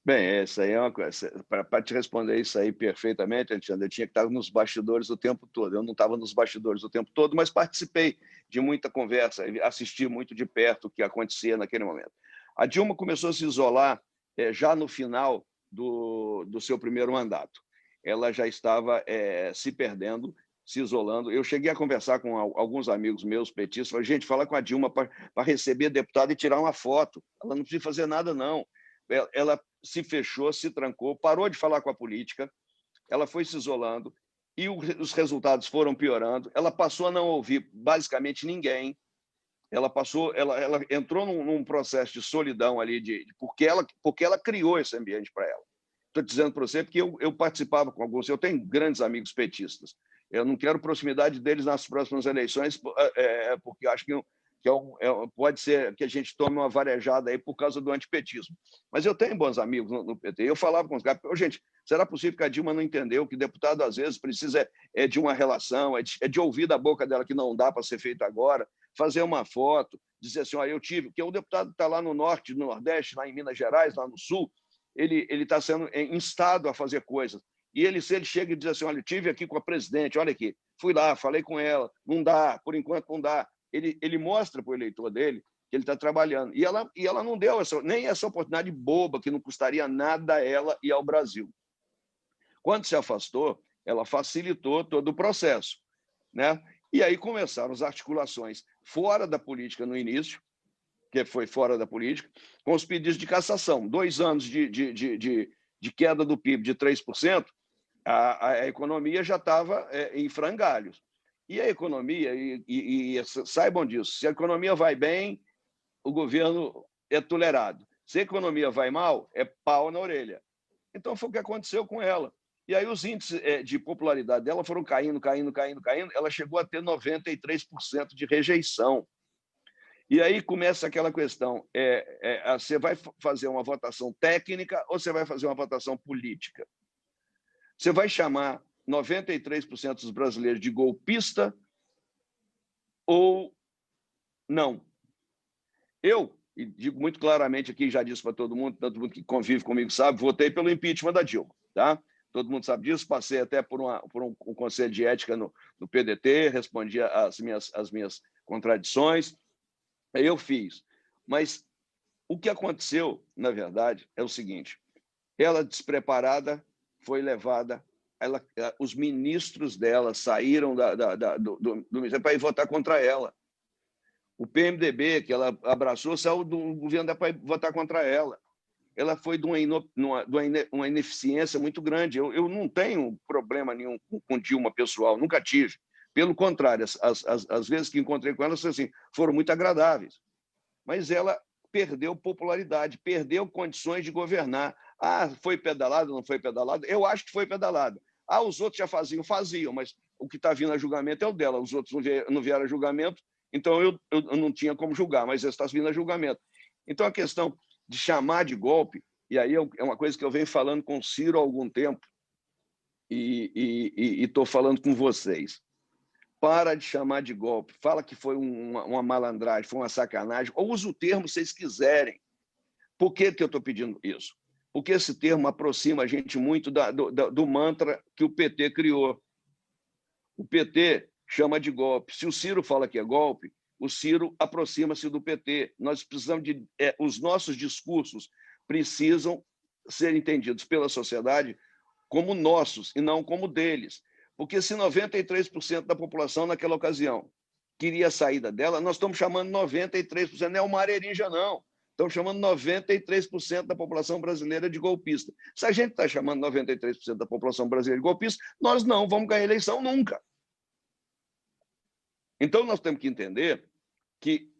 Bem, essa aí é uma coisa. Para te responder isso aí perfeitamente, Alexandre, eu tinha que estar nos bastidores o tempo todo. Eu não estava nos bastidores o tempo todo, mas participei de muita conversa, assisti muito de perto o que acontecia naquele momento. A Dilma começou a se isolar já no final do seu primeiro mandato. Ela já estava se perdendo, se isolando. Eu cheguei a conversar com alguns amigos meus petistas, falei, gente, fala com a Dilma para receber deputado e tirar uma foto. Ela não precisa fazer nada, não. Ela se fechou, se trancou, parou de falar com a política, ela foi se isolando, e os resultados foram piorando. Ela passou a não ouvir basicamente ninguém. Ela entrou num processo de solidão ali, porque ela criou esse ambiente para ela. Estou dizendo para você porque eu participava com alguns, eu tenho grandes amigos petistas. Eu não quero proximidade deles nas próximas eleições, porque acho que pode ser que a gente tome uma varejada aí por causa do antipetismo. Mas eu tenho bons amigos no PT. Eu falava com os caras, gente, será possível que a Dilma não entendeu que deputado, às vezes, precisa de uma relação, de ouvir da boca dela que não dá para ser feito agora, fazer uma foto, dizer assim, eu tive... Porque o deputado está lá no norte, no nordeste, lá em Minas Gerais, lá no sul, ele está sendo instado a fazer coisas. E se ele chega e diz assim, olha, eu tive aqui com a presidente, olha aqui, fui lá, falei com ela, não dá, por enquanto não dá. Ele mostra para o eleitor dele que ele está trabalhando. E ela não deu nem essa oportunidade boba, que não custaria nada a ela e ao Brasil. Quando se afastou, ela facilitou todo o processo, né? E aí começaram as articulações fora da política no início, que foi fora da política, com os pedidos de cassação. 2 anos de queda do PIB de 3%, a economia já estava em frangalhos. E a economia, saibam disso, se a economia vai bem, o governo é tolerado. Se a economia vai mal, é pau na orelha. Então, foi o que aconteceu com ela. E aí os índices de popularidade dela foram caindo. Ela chegou a ter 93% de rejeição. E aí começa aquela questão, você vai fazer uma votação técnica ou você vai fazer uma votação política? Você vai chamar 93% dos brasileiros de golpista ou não? Eu, e digo muito claramente aqui, já disse para todo mundo que convive comigo sabe, votei pelo impeachment da Dilma, tá? Todo mundo sabe disso, passei até por um conselho de ética no PDT, respondi às minhas contradições, eu fiz. Mas o que aconteceu, na verdade, é o seguinte, ela despreparada foi levada, os ministros dela saíram do ministério para ir votar contra ela. O PMDB, que ela abraçou, saiu do governo para votar contra ela. Ela foi de uma ineficiência muito grande. Eu não tenho problema nenhum com Dilma pessoal, nunca tive. Pelo contrário, as vezes que encontrei com ela assim, foram muito agradáveis. Mas ela perdeu popularidade, perdeu condições de governar. Foi pedalado, não foi pedalado? Eu acho que foi pedalado. Os outros já faziam, mas o que está vindo a julgamento é o dela. Os outros não vieram a julgamento, então eu não tinha como julgar, mas esse está vindo a julgamento. Então, a questão de chamar de golpe, e aí é uma coisa que eu venho falando com o Ciro há algum tempo, e estou falando com vocês. Para de chamar de golpe, fala que foi uma malandragem, foi uma sacanagem, ou usa o termo se vocês quiserem. Por que eu estou pedindo isso? Porque esse termo aproxima a gente muito do mantra que o PT criou. O PT chama de golpe. Se o Ciro fala que é golpe, o Ciro aproxima-se do PT. Nós precisamos os nossos discursos precisam ser entendidos pela sociedade como nossos e não como deles. Porque se 93% da população naquela ocasião queria a saída dela, nós estamos chamando 93%, não é uma arerinja, não. Estamos chamando 93% da população brasileira de golpista. Se a gente está chamando 93% da população brasileira de golpista, nós não vamos ganhar eleição nunca. Então, nós temos que entender que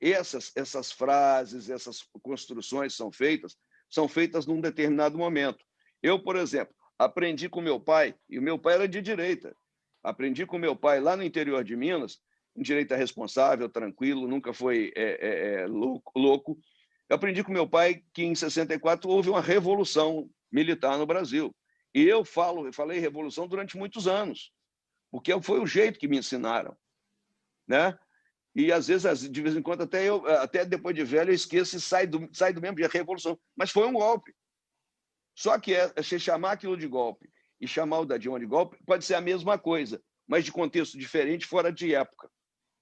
essas frases, essas construções são feitas num determinado momento. Eu, por exemplo, aprendi com meu pai, e o meu pai era de direita, aprendi com meu pai lá no interior de Minas, um direita responsável, tranquilo, nunca foi louco. Eu aprendi com meu pai que em 64 houve uma revolução militar no Brasil. E eu falei revolução durante muitos anos, porque foi o jeito que me ensinaram, né? E às vezes, de vez em quando, até depois de velho, eu esqueço e sai do mesmo dia, revolução. Mas foi um golpe. Só que se chamar aquilo de golpe e chamar o da Dilma de golpe pode ser a mesma coisa, mas de contexto diferente, fora de época.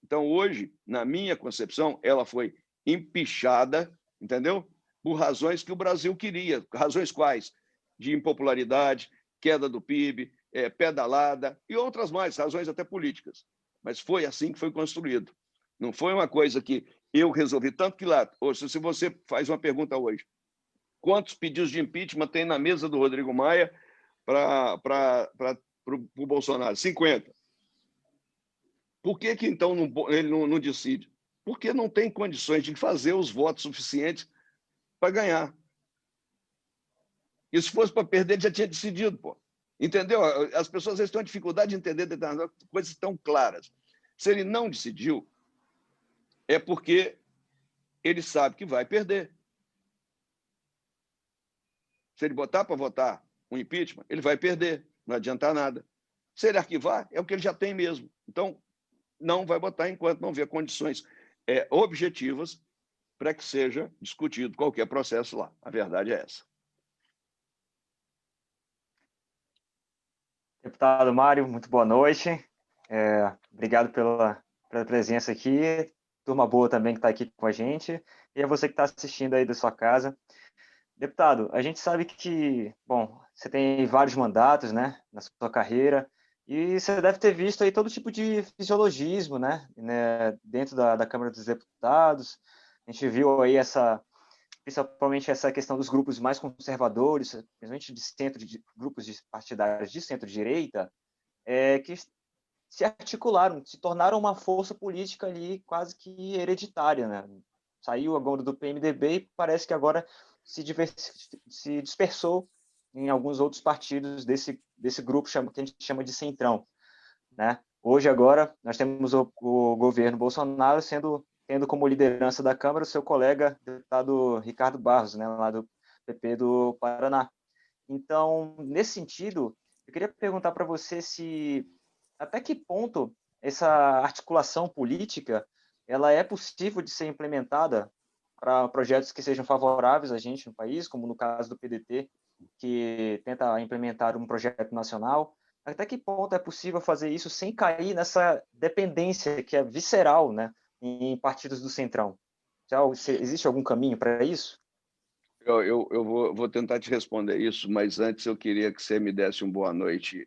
Então, hoje, na minha concepção, ela foi empichada, entendeu? Por razões que o Brasil queria. Razões quais? De impopularidade, queda do PIB, pedalada e outras mais, razões até políticas. Mas foi assim que foi construído. Não foi uma coisa que eu resolvi. Tanto que lá, se você faz uma pergunta hoje, quantos pedidos de impeachment tem na mesa do Rodrigo Maia para para o Bolsonaro? 50. Por que então ele não decide? Porque não tem condições de fazer os votos suficientes para ganhar. E se fosse para perder, ele já tinha decidido, pô. Entendeu? As pessoas às vezes têm uma dificuldade de entender determinadas coisas tão claras. Se ele não decidiu, é porque ele sabe que vai perder. Se ele botar para votar um impeachment, ele vai perder, não adianta nada. Se ele arquivar, é o que ele já tem mesmo. Então, não vai botar enquanto não houver condições objetivas para que seja discutido qualquer processo lá. A verdade é essa. Deputado Mário, muito boa noite. Obrigado pela presença aqui. Turma boa também que está aqui com a gente. E a você que está assistindo aí da sua casa. Deputado, a gente sabe que, bom, você tem vários mandatos, né, na sua carreira, e você deve ter visto aí todo tipo de fisiologismo, né dentro da Câmara dos Deputados. A gente viu aí principalmente essa questão dos grupos mais conservadores, principalmente grupos partidários de centro-direita, que se articularam, se tornaram uma força política ali quase que hereditária, né? Saiu agora do PMDB e parece que agora se dispersou em alguns outros partidos desse grupo que a gente chama de centrão, né? Hoje, agora, nós temos o governo Bolsonaro tendo como liderança da Câmara o seu colega, deputado Ricardo Barros, né, lá do PP do Paraná. Então, nesse sentido, eu queria perguntar para você até que ponto essa articulação política ela é possível de ser implementada para projetos que sejam favoráveis a gente no país, como no caso do PDT, que tenta implementar um projeto nacional. Até que ponto é possível fazer isso sem cair nessa dependência que é visceral, né, em partidos do Centrão? Existe algum caminho para isso? Eu vou tentar te responder isso, mas antes eu queria que você me desse uma boa noite,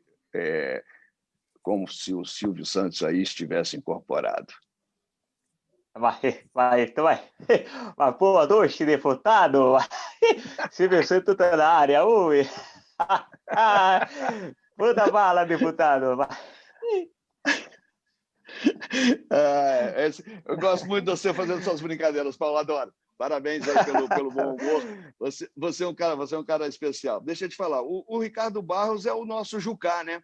como se o Silvio Santos aí estivesse incorporado. Então vai. Uma boa noite, deputado. Silvio Santos está na área. Ui. Manda bala, deputado. Eu gosto muito de você fazendo suas brincadeiras, Paulo, adoro. Parabéns aí pelo bom humor. Você é um cara especial. Deixa eu te falar, o Ricardo Barros é o nosso Jucá, né?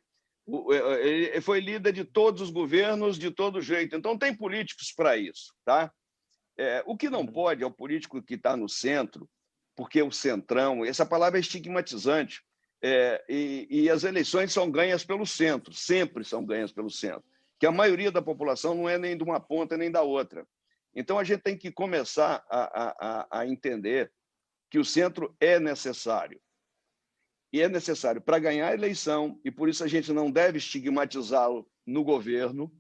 Ele foi líder de todos os governos, de todo jeito. Então, tem políticos para isso, tá? O que não pode é o político que está no centro, porque o centrão, essa palavra é estigmatizante, e as eleições são ganhas pelo centro, sempre são ganhas pelo centro, que a maioria da população não é nem de uma ponta nem da outra. Então, a gente tem que começar a entender que o centro é necessário. E é necessário para ganhar a eleição, e por isso a gente não deve estigmatizá-lo no governo,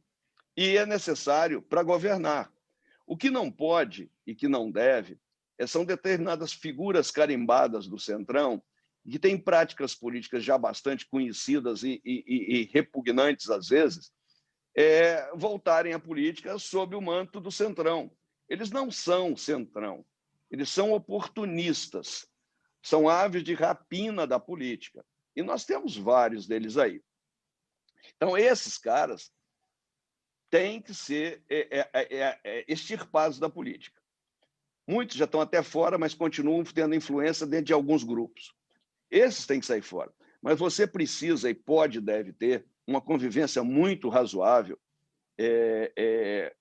e é necessário para governar. O que não pode e que não deve são determinadas figuras carimbadas do Centrão, que têm práticas políticas já bastante conhecidas e repugnantes, às vezes, voltarem à política sob o manto do Centrão. Eles não são Centrão, eles são oportunistas. São aves de rapina da política. E nós temos vários deles aí. Então, esses caras têm que ser extirpados da política. Muitos já estão até fora, mas continuam tendo influência dentro de alguns grupos. Esses têm que sair fora. Mas você precisa e pode, deve ter, uma convivência muito razoável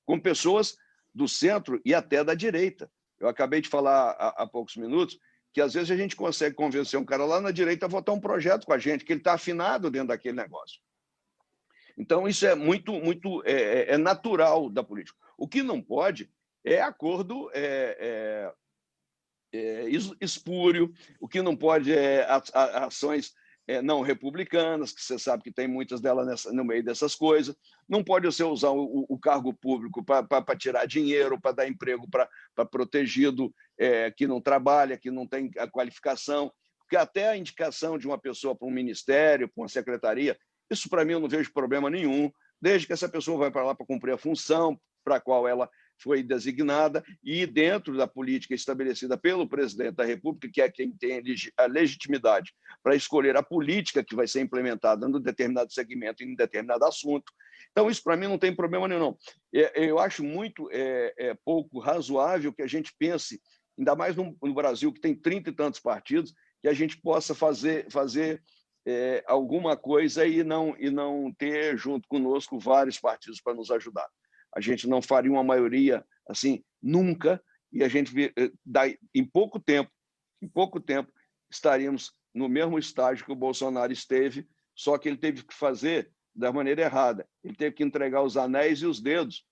com pessoas do centro e até da direita. Eu acabei de falar há poucos minutos que às vezes a gente consegue convencer um cara lá na direita a votar um projeto com a gente, que ele está afinado dentro daquele negócio. Então, isso é muito natural da política. O que não pode é acordo espúrio, o que não pode é ações não republicanas, que você sabe que tem muitas delas no meio dessas coisas. Não pode você usar o cargo público para tirar dinheiro, para dar emprego para protegido que não trabalha, que não tem a qualificação, porque até a indicação de uma pessoa para um ministério, para uma secretaria, isso para mim eu não vejo problema nenhum, desde que essa pessoa vai para lá para cumprir a função para a qual ela foi designada, e dentro da política estabelecida pelo presidente da República, que é quem tem a legitimidade para escolher a política que vai ser implementada em determinado segmento, em determinado assunto. Então, isso para mim não tem problema nenhum. Eu acho muito pouco razoável que a gente pense, ainda mais no Brasil, que tem 30 e tantos partidos, que a gente possa fazer alguma coisa e não ter junto conosco vários partidos para nos ajudar. A gente não faria uma maioria assim nunca, e a gente em pouco tempo estaríamos no mesmo estágio que o Bolsonaro esteve, só que ele teve que fazer da maneira errada. Ele teve que entregar os anéis e os dedos,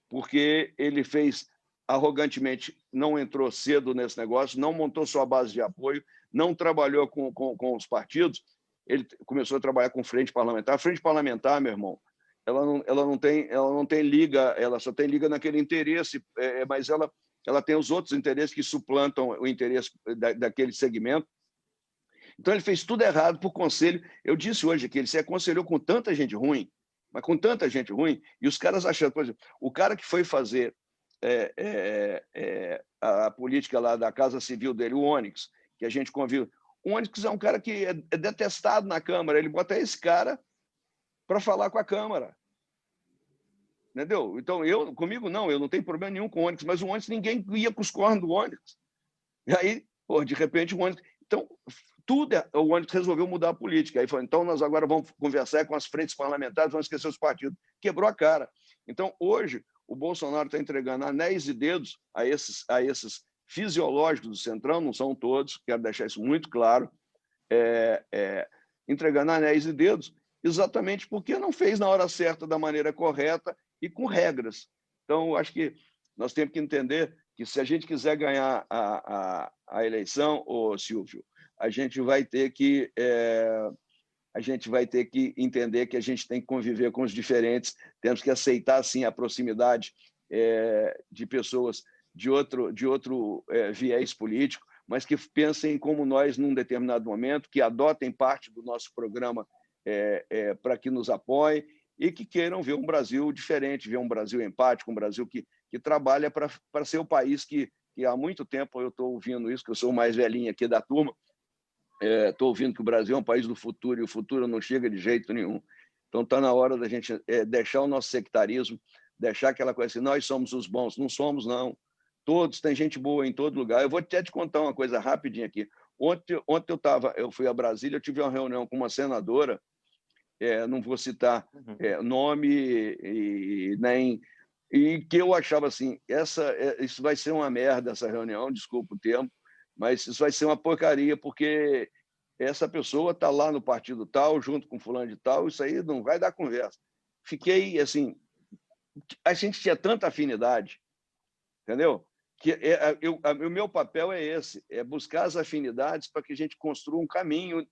porque ele fez arrogantemente, não entrou cedo nesse negócio, não montou sua base de apoio, não trabalhou com os partidos. Ele começou a trabalhar com frente parlamentar. A frente parlamentar, meu irmão, ela não tem liga, ela só tem liga naquele interesse, mas ela tem os outros interesses que suplantam o interesse daquele segmento. Então, ele fez tudo errado para o conselho. Eu disse hoje que ele se aconselhou com tanta gente ruim, mas com tanta gente ruim, e os caras achando, por exemplo, o cara que foi fazer a política lá da Casa Civil dele, o Onyx, que a gente convive. O Onyx é um cara que é detestado na Câmara, ele bota esse cara para falar com a Câmara. Entendeu? Então, comigo não, eu não tenho problema nenhum com o Onyx, mas o Onyx, ninguém ia para os cornos do Onyx. E aí, de repente, o Onyx... Então, o Onyx resolveu mudar a política. Aí falou, então nós agora vamos conversar com as frentes parlamentares, vamos esquecer os partidos. Quebrou a cara. Então, hoje, o Bolsonaro está entregando anéis e dedos a esses fisiológicos do Centrão, não são todos, quero deixar isso muito claro, entregando anéis e dedos, exatamente porque não fez na hora certa, da maneira correta e com regras. Então, acho que nós temos que entender que, se a gente quiser ganhar a eleição, Silvio, a gente vai ter que entender que a gente tem que conviver com os diferentes, temos que aceitar, sim, a proximidade de pessoas de outro viés político, mas que pensem como nós num determinado momento, que adotem parte do nosso programa para que nos apoiem e que queiram ver um Brasil diferente, ver um Brasil empático, um Brasil que trabalha para ser o país que há muito tempo eu estou ouvindo isso, que eu sou o mais velhinho aqui da turma, estou ouvindo que o Brasil é um país do futuro e o futuro não chega de jeito nenhum. Então, está na hora da gente deixar o nosso sectarismo, deixar aquela coisa assim, nós somos os bons. Não somos, não. Todos, tem gente boa em todo lugar. Eu vou até te contar uma coisa rapidinho aqui. Ontem eu fui a Brasília, eu tive uma reunião com uma senadora, não vou citar nome e que eu achava assim, isso vai ser uma merda, essa reunião, desculpa o termo, mas isso vai ser uma porcaria, porque essa pessoa está lá no partido tal, junto com fulano de tal, isso aí não vai dar conversa. Fiquei assim, a gente tinha tanta afinidade, entendeu? Que o meu papel é esse, é buscar as afinidades para que a gente construa um caminho.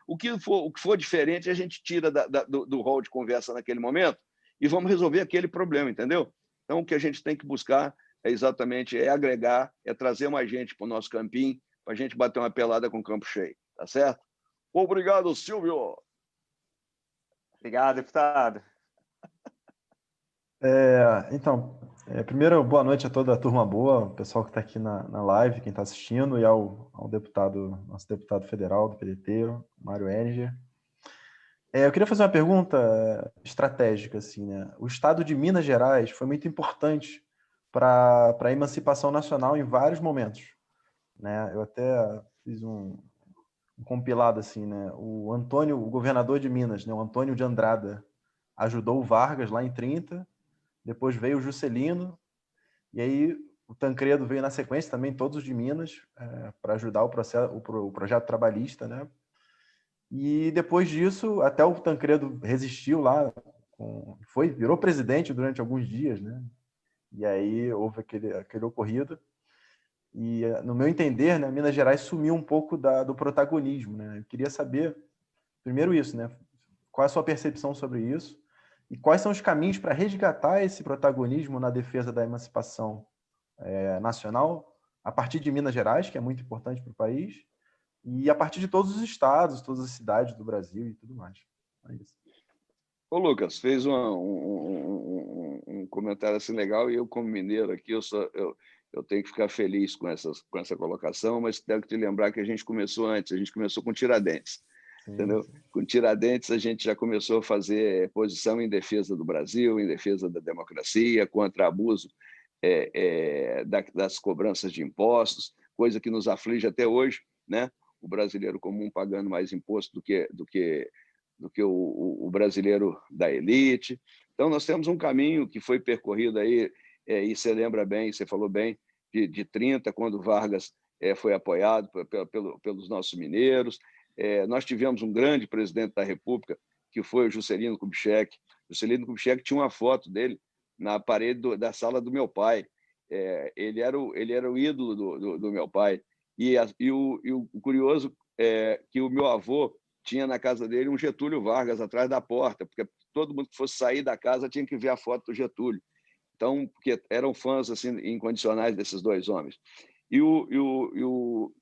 O que for diferente, a gente tira do hall de conversa naquele momento e vamos resolver aquele problema, entendeu? Então, o que a gente tem que buscar exatamente agregar, trazer mais gente para o nosso campinho, para a gente bater uma pelada com o campo cheio, tá certo? Obrigado, Silvio! Obrigado, deputado. Então, primeiro, boa noite a toda a turma boa, o pessoal que está aqui na live, quem está assistindo, e ao nosso deputado federal do PDT, Mário Enger. Eu queria fazer uma pergunta estratégica, assim, né? O estado de Minas Gerais foi muito importante para a emancipação nacional em vários momentos, né? Eu até fiz um compilado, assim, né? O governador de Minas, né? O Antônio de Andrada, ajudou o Vargas lá em 30, depois veio o Juscelino, e aí o Tancredo veio na sequência também, todos de Minas, para ajudar o projeto trabalhista, né? E depois disso, até o Tancredo resistiu lá, virou presidente durante alguns dias, né? E aí houve aquele ocorrido. E, no meu entender, né, Minas Gerais sumiu um pouco do protagonismo, né? Eu queria saber, primeiro isso, né? Qual é a sua percepção sobre isso? E quais são os caminhos para resgatar esse protagonismo na defesa da emancipação nacional, a partir de Minas Gerais, que é muito importante para o país, e a partir de todos os estados, todas as cidades do Brasil e tudo mais. É isso. Ô, Lucas, fez um comentário assim legal, e eu, como mineiro aqui, eu tenho que ficar feliz com essa colocação, mas tenho que te lembrar que a gente começou antes, a gente começou com Tiradentes, entendeu? Sim. Com Tiradentes, a gente já começou a fazer posição em defesa do Brasil, em defesa da democracia, contra abuso das cobranças de impostos, coisa que nos aflige até hoje, né? O brasileiro comum pagando mais imposto do que o brasileiro da elite. Então, nós temos um caminho que foi percorrido aí, e você lembra bem, você falou bem, de 30, quando Vargas foi apoiado pelos nossos mineiros. Nós tivemos um grande presidente da República, que foi o Juscelino Kubitschek. Juscelino Kubitschek tinha uma foto dele na parede da sala do meu pai. Ele era o ídolo do meu pai. E o curioso é que o meu avô tinha na casa dele um Getúlio Vargas atrás da porta, porque todo mundo que fosse sair da casa tinha que ver a foto do Getúlio. Então, porque eram fãs assim incondicionais desses dois homens. E o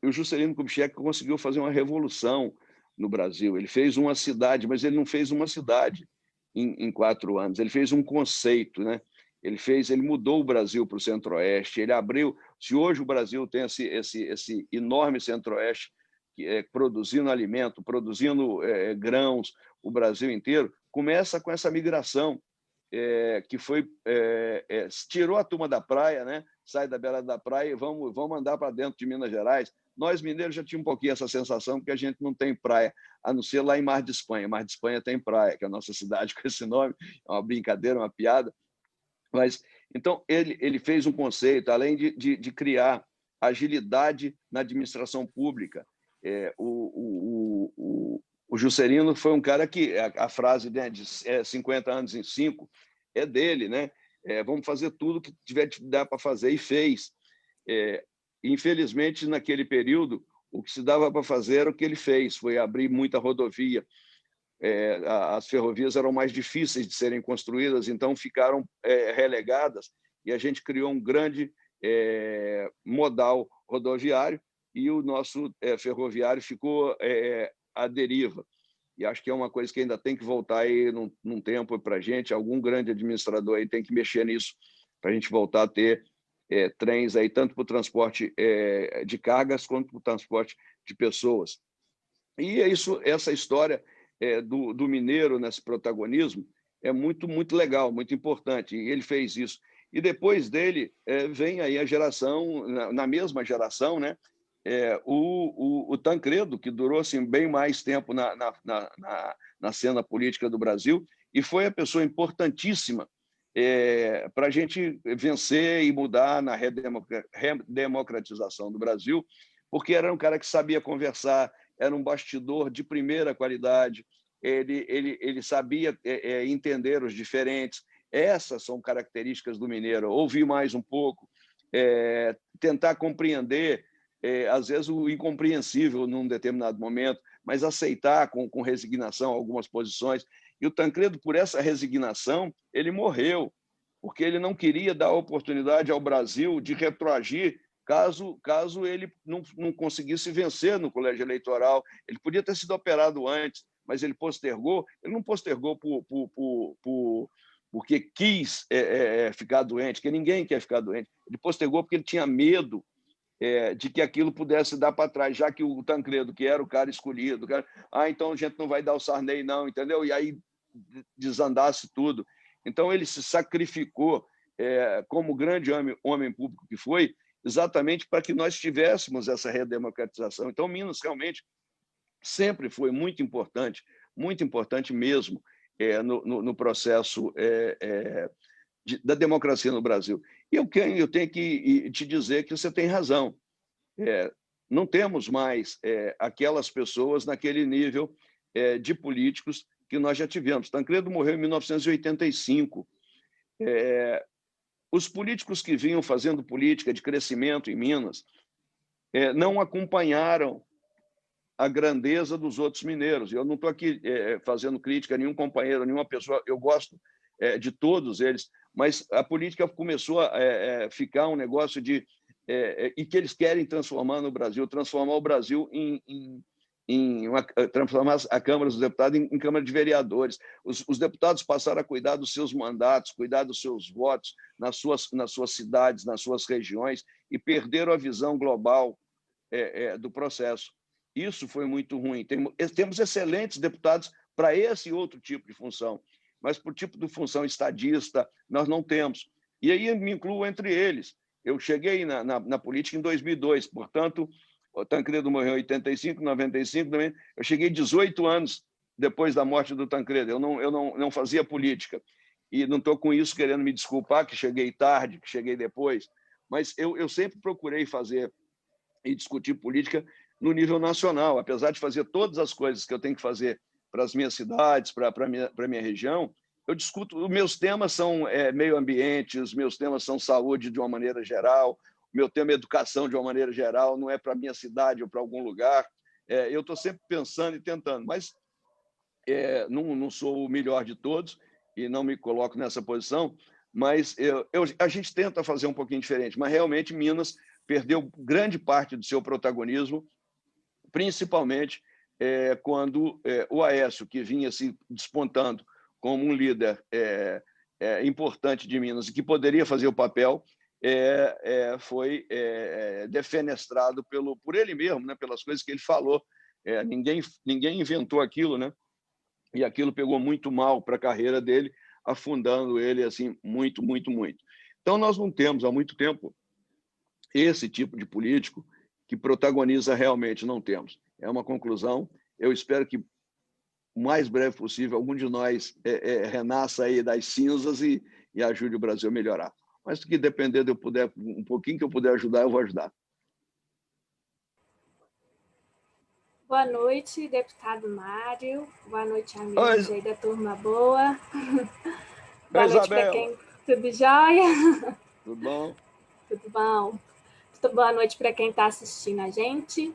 Juscelino Kubitschek conseguiu fazer uma revolução no Brasil. Ele fez uma cidade, mas ele não fez uma cidade em 4 anos. Ele fez um conceito, né? Ele mudou o Brasil para o Centro-Oeste. Ele abriu. Se hoje o Brasil tem esse enorme Centro-Oeste produzindo alimento, produzindo grãos, o Brasil inteiro, começa com essa migração que foi tirou a turma da praia, né? Sai da beira da praia e vamos andar para dentro de Minas Gerais. Nós, mineiros, já tínhamos um pouquinho essa sensação, porque a gente não tem praia, a não ser lá em Mar de Espanha. Mar de Espanha tem praia, que é a nossa cidade com esse nome, é uma brincadeira, uma piada. Mas, então, ele fez um conceito, além de criar agilidade na administração pública. O Juscelino foi um cara que a frase, né, de 50 anos em 5 é dele, né? Vamos fazer tudo que tiver de dar para fazer, e fez. Infelizmente, naquele período, o que se dava para fazer era o que ele fez, foi abrir muita rodovia. As ferrovias eram mais difíceis de serem construídas, então ficaram relegadas, e a gente criou um grande modal rodoviário, e o nosso ferroviário ficou à deriva. E acho que é uma coisa que ainda tem que voltar aí num tempo para a gente. Algum grande administrador aí tem que mexer nisso, para a gente voltar a ter trens aí, tanto para o transporte de cargas quanto para o transporte de pessoas. E essa história do mineiro nesse protagonismo é muito, muito legal, muito importante. E ele fez isso. E depois dele vem aí a geração, na mesma geração, né? O Tancredo, que durou assim, bem mais tempo na cena política do Brasil, e foi a pessoa importantíssima para a gente vencer e mudar na redemocratização do Brasil, porque era um cara que sabia conversar, era um bastidor de primeira qualidade, ele sabia entender os diferentes. Essas são características do mineiro: ouvir mais um pouco, tentar compreender, às vezes, o incompreensível num determinado momento, mas aceitar com resignação algumas posições. E o Tancredo, por essa resignação, ele morreu, porque ele não queria dar oportunidade ao Brasil de retroagir caso ele não conseguisse vencer no colégio eleitoral. Ele podia ter sido operado antes, mas ele postergou. Ele não postergou porque quis ficar doente, porque ninguém quer ficar doente. Ele postergou porque ele tinha medo de que aquilo pudesse dar para trás, já que o Tancredo, que era o cara escolhido, então a gente não vai dar o Sarney, não, entendeu? E aí desandasse tudo. Então ele se sacrificou como grande homem público que foi, exatamente para que nós tivéssemos essa redemocratização. Então, Minas realmente sempre foi muito importante mesmo no processo da democracia no Brasil. E eu tenho que te dizer que você tem razão. Não temos mais aquelas pessoas naquele nível de políticos que nós já tivemos. Tancredo morreu em 1985. Os políticos que vinham fazendo política de crescimento em Minas não acompanharam a grandeza dos outros mineiros. Eu não estou aqui fazendo crítica a nenhum companheiro, a nenhuma pessoa. Eu gosto de todos eles, mas a política começou a ficar um negócio e que eles querem transformar o Brasil em transformar a Câmara dos Deputados em Câmara de Vereadores. Os deputados passaram a cuidar dos seus mandatos, cuidar dos seus votos nas suas cidades, nas suas regiões, e perderam a visão global do processo. Isso foi muito ruim. Temos excelentes deputados para esse outro tipo de função, mas para o tipo de função estadista, nós não temos. E aí me incluo entre eles. Eu cheguei na política em 2002, portanto, o Tancredo morreu em 85, 95 também. Eu cheguei 18 anos depois da morte do Tancredo. Eu não fazia política. E não estou com isso querendo me desculpar que cheguei tarde, que cheguei depois. Mas eu sempre procurei fazer e discutir política no nível nacional. Apesar de fazer todas as coisas que eu tenho que fazer para as minhas cidades, para a minha região, eu discuto. Os meus temas são meio ambiente, os meus temas são saúde de uma maneira geral, meu tema é educação de uma maneira geral, não é para a minha cidade ou para algum lugar. Eu estou sempre pensando e tentando, mas não sou o melhor de todos e não me coloco nessa posição, mas a gente tenta fazer um pouquinho diferente. Mas realmente Minas perdeu grande parte do seu protagonismo, principalmente quando o Aécio, que vinha se despontando como um líder importante de Minas e que poderia fazer o papel, foi defenestrado por ele mesmo, né? Pelas coisas que ele falou. Ninguém inventou aquilo, né? E aquilo pegou muito mal para a carreira dele, afundando ele assim muito, muito, muito. Então, nós não temos há muito tempo esse tipo de político que protagoniza realmente, não temos. É uma conclusão. Eu espero que, o mais breve possível, algum de nós renasça aí das cinzas e ajude o Brasil a melhorar. Mas se depender de eu puder, um pouquinho que eu puder ajudar, eu vou ajudar. Boa noite, deputado Mário. Boa noite, amigos aí da Turma Boa. Boa noite para quem... Tudo jóia? Tudo bom? Tudo bom. Boa noite para quem está assistindo a gente.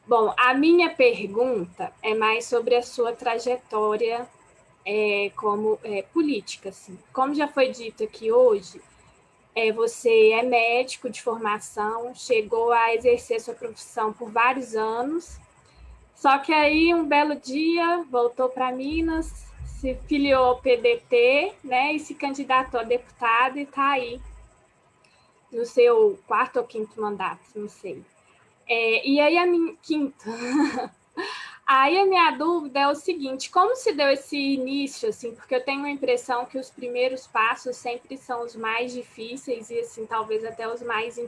Bom, a minha pergunta é mais sobre a sua trajetória como política. Assim. Como já foi dito aqui hoje, você é médico de formação, chegou a exercer sua profissão por vários anos, só que aí, um belo dia, voltou para Minas, se filiou ao PDT, né, e se candidatou a deputado e está aí no seu 4º ou 5º mandato, não sei. E aí, Aí a minha dúvida é o seguinte, como se deu esse início, assim, porque eu tenho a impressão que os primeiros passos sempre são os mais difíceis e, assim, talvez até os mais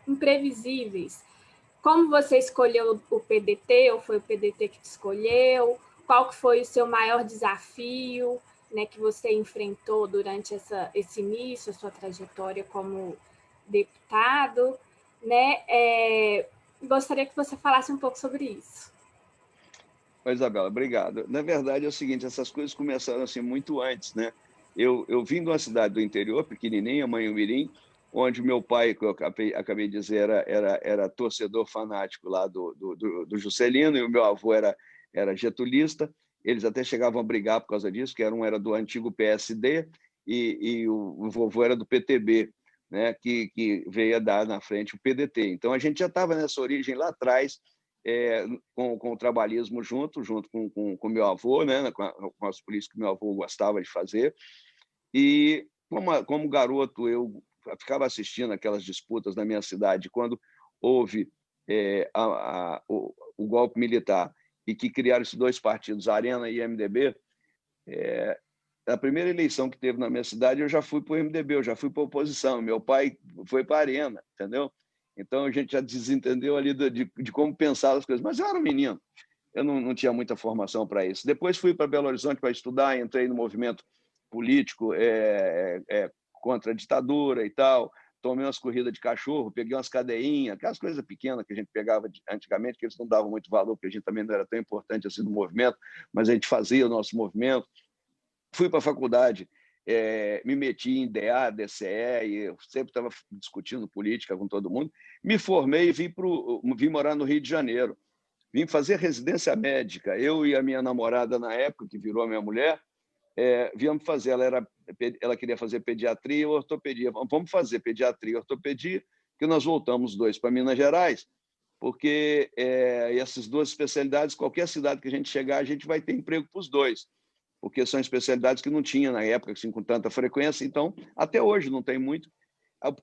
imprevisíveis. Como você escolheu o PDT, ou foi o PDT que te escolheu? Qual que foi o seu maior desafio, né, que você enfrentou durante esse início, a sua trajetória como deputado, né? Gostaria que você falasse um pouco sobre isso. Isabela, obrigado. Na verdade, é o seguinte, essas coisas começaram assim muito antes, né? Eu vim de uma cidade do interior, pequenininha, Manhumirim, onde meu pai, que eu acabei de dizer, era torcedor fanático lá do Juscelino, e o meu avô era getulista. Eles até chegavam a brigar por causa disso, que um era do antigo PSD e o vovô era do PTB, né? Que veio a dar na frente o PDT. Então, a gente já estava nessa origem lá atrás, com o trabalhismo junto com meu avô, né? com as políticas que meu avô gostava de fazer. E, como garoto, eu ficava assistindo aquelas disputas na minha cidade, quando houve o golpe militar e que criaram esses dois partidos, Arena e MDB, a primeira eleição que teve na minha cidade, eu já fui para o MDB, eu já fui para a oposição, meu pai foi para a Arena, entendeu? Então, a gente já desentendeu ali de como pensar as coisas. Mas eu era um menino, eu não tinha muita formação para isso. Depois fui para Belo Horizonte para estudar, entrei no movimento político contra a ditadura e tal, tomei umas corridas de cachorro, peguei umas cadeinhas, aquelas coisas pequenas que a gente pegava antigamente, que eles não davam muito valor, porque a gente também não era tão importante assim no movimento, mas a gente fazia o nosso movimento. Fui para a faculdade, me meti em DA, DCE, e eu sempre estava discutindo política com todo mundo. Me formei e vim morar no Rio de Janeiro. Vim fazer residência médica. Eu e a minha namorada, na época, que virou a minha mulher, viemos fazer. Ela queria fazer pediatria e ortopedia. Vamos fazer pediatria e ortopedia, que nós voltamos 2 para Minas Gerais. porque essas duas especialidades, qualquer cidade que a gente chegar, a gente vai ter emprego para os dois, porque são especialidades que não tinha na época, assim, com tanta frequência, então, até hoje não tem muito.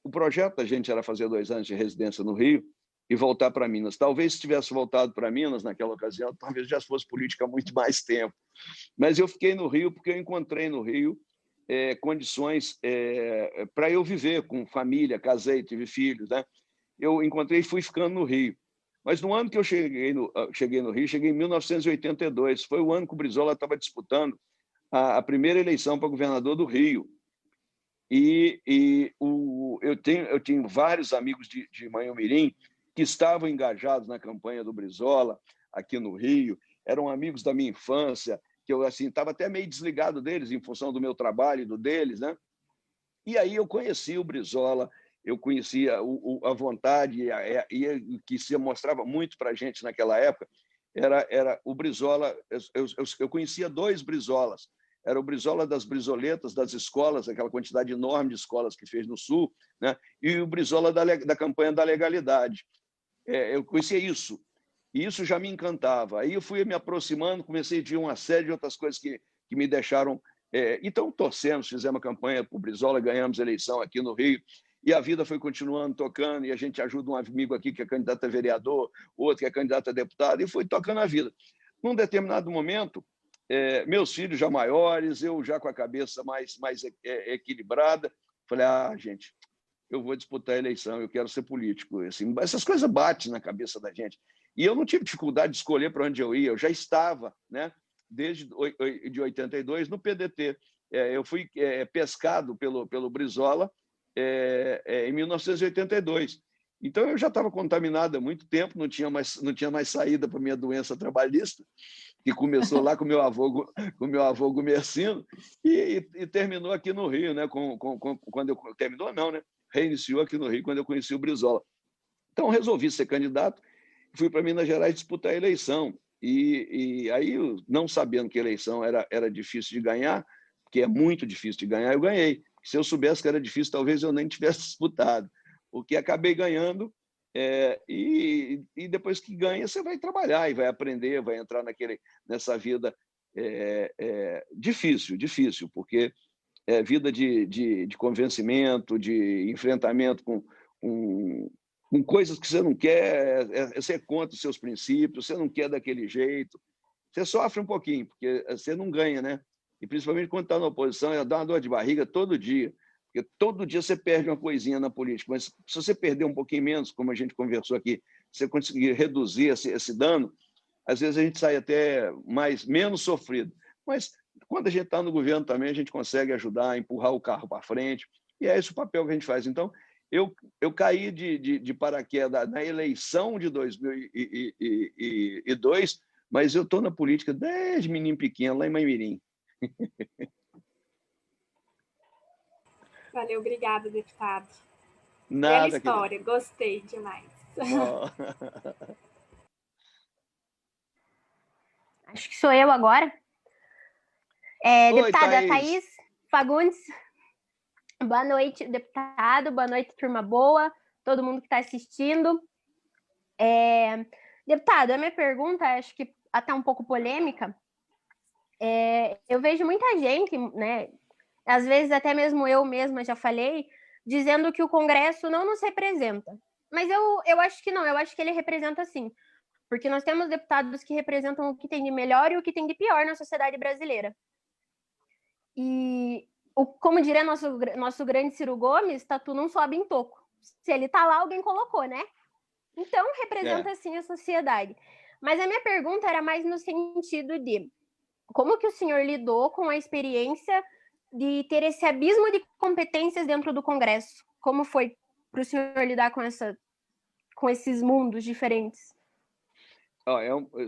O projeto da gente era fazer 2 anos de residência no Rio e voltar para Minas. Talvez se tivesse voltado para Minas naquela ocasião, talvez já fosse política há muito mais tempo. Mas eu fiquei no Rio porque eu encontrei no Rio condições para eu viver com família, casei, tive filhos, né? Eu encontrei e fui ficando no Rio. Mas no ano que eu cheguei no Rio, cheguei em 1982, foi o ano que o Brizola estava disputando a primeira eleição para governador do Rio. Eu tenho vários amigos de Manhumirim que estavam engajados na campanha do Brizola aqui no Rio, eram amigos da minha infância, que eu assim estava até meio desligado deles em função do meu trabalho e do deles, né? E aí eu conheci o Brizola, eu conhecia a vontade e que se mostrava muito para a gente naquela época era o Brizola. Eu conhecia 2 Brizolas. Era o Brizola das brisoletas, das escolas, aquela quantidade enorme de escolas que fez no Sul, né? E o Brizola da campanha da legalidade. Eu conhecia isso, e isso já me encantava. Aí eu fui me aproximando, comecei a ver uma série de outras coisas que me deixaram... Então, torcemos, fizemos a campanha para o Brizola, ganhamos a eleição aqui no Rio, e a vida foi continuando, tocando, e a gente ajuda um amigo aqui que é candidato a vereador, outro que é candidato a deputado, e foi tocando a vida. Num determinado momento, meus filhos já maiores, eu já com a cabeça mais equilibrada, falei, gente, eu vou disputar a eleição, eu quero ser político. Assim, essas coisas batem na cabeça da gente. E eu não tive dificuldade de escolher para onde eu ia, eu já estava, né, desde de 82 no PDT. Eu fui pescado pelo Brizola em 1982. Então, eu já estava contaminado há muito tempo, não tinha mais saída para a minha doença trabalhista, que começou lá com o meu avô Gumercino e terminou aqui no Rio, né? Quando eu terminou, não, né? Reiniciou aqui no Rio quando eu conheci o Brizola. Então, resolvi ser candidato, fui para Minas Gerais disputar a eleição. E aí, não sabendo que a eleição era difícil de ganhar, porque é muito difícil de ganhar, eu ganhei. Se eu soubesse que era difícil, talvez eu nem tivesse disputado, porque acabei ganhando. E depois que ganha, você vai trabalhar e vai aprender, vai entrar nessa vida difícil, porque é vida de convencimento, de enfrentamento com coisas que você não quer, você é contra os seus princípios, você não quer daquele jeito, você sofre um pouquinho, porque você não ganha, né? E principalmente quando está na oposição, dá uma dor de barriga todo dia. Porque todo dia você perde uma coisinha na política, mas se você perder um pouquinho menos, como a gente conversou aqui, se você conseguir reduzir esse dano, às vezes a gente sai até menos sofrido. Mas quando a gente está no governo também, a gente consegue ajudar a empurrar o carro para frente, e é esse o papel que a gente faz. Então, eu caí de paraquedas na eleição de 2002, mas eu estou na política desde menino pequeno, lá em Manhumirim. Valeu, obrigada, deputado. Nada, bela história, gostei demais. Oh. Acho que sou eu agora. Deputada Thaís Fagundes. Boa noite, deputado. Boa noite, turma boa. Todo mundo que está assistindo. Deputado, a minha pergunta, acho que até um pouco polêmica. Eu vejo muita gente, né? Às vezes até mesmo eu mesma já falei, dizendo que o Congresso não nos representa. Mas eu acho que não, eu acho que ele representa sim. Porque nós temos deputados que representam o que tem de melhor e o que tem de pior na sociedade brasileira. E, como diria nosso grande Ciro Gomes, tatu não sobe em toco. Se ele tá lá, alguém colocou, né? Então, representa sim a sociedade. Mas a minha pergunta era mais no sentido de como que o senhor lidou com a experiência de ter esse abismo de competências dentro do Congresso? Como foi para o senhor lidar com esses mundos diferentes?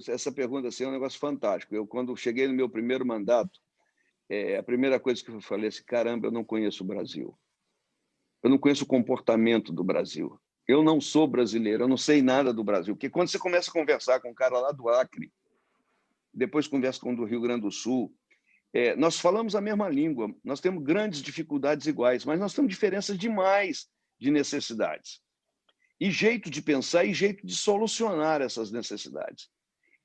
Essa pergunta assim, é um negócio fantástico. Eu, quando cheguei no meu primeiro mandato, a primeira coisa que eu falei assim, caramba, eu não conheço o Brasil. Eu não conheço o comportamento do Brasil. Eu não sou brasileiro, eu não sei nada do Brasil. Porque quando você começa a conversar com um cara lá do Acre, depois conversa com um do Rio Grande do Sul, nós falamos a mesma língua, nós temos grandes dificuldades iguais, mas nós temos diferenças demais de necessidades. e jeito de pensar e jeito de solucionar essas necessidades.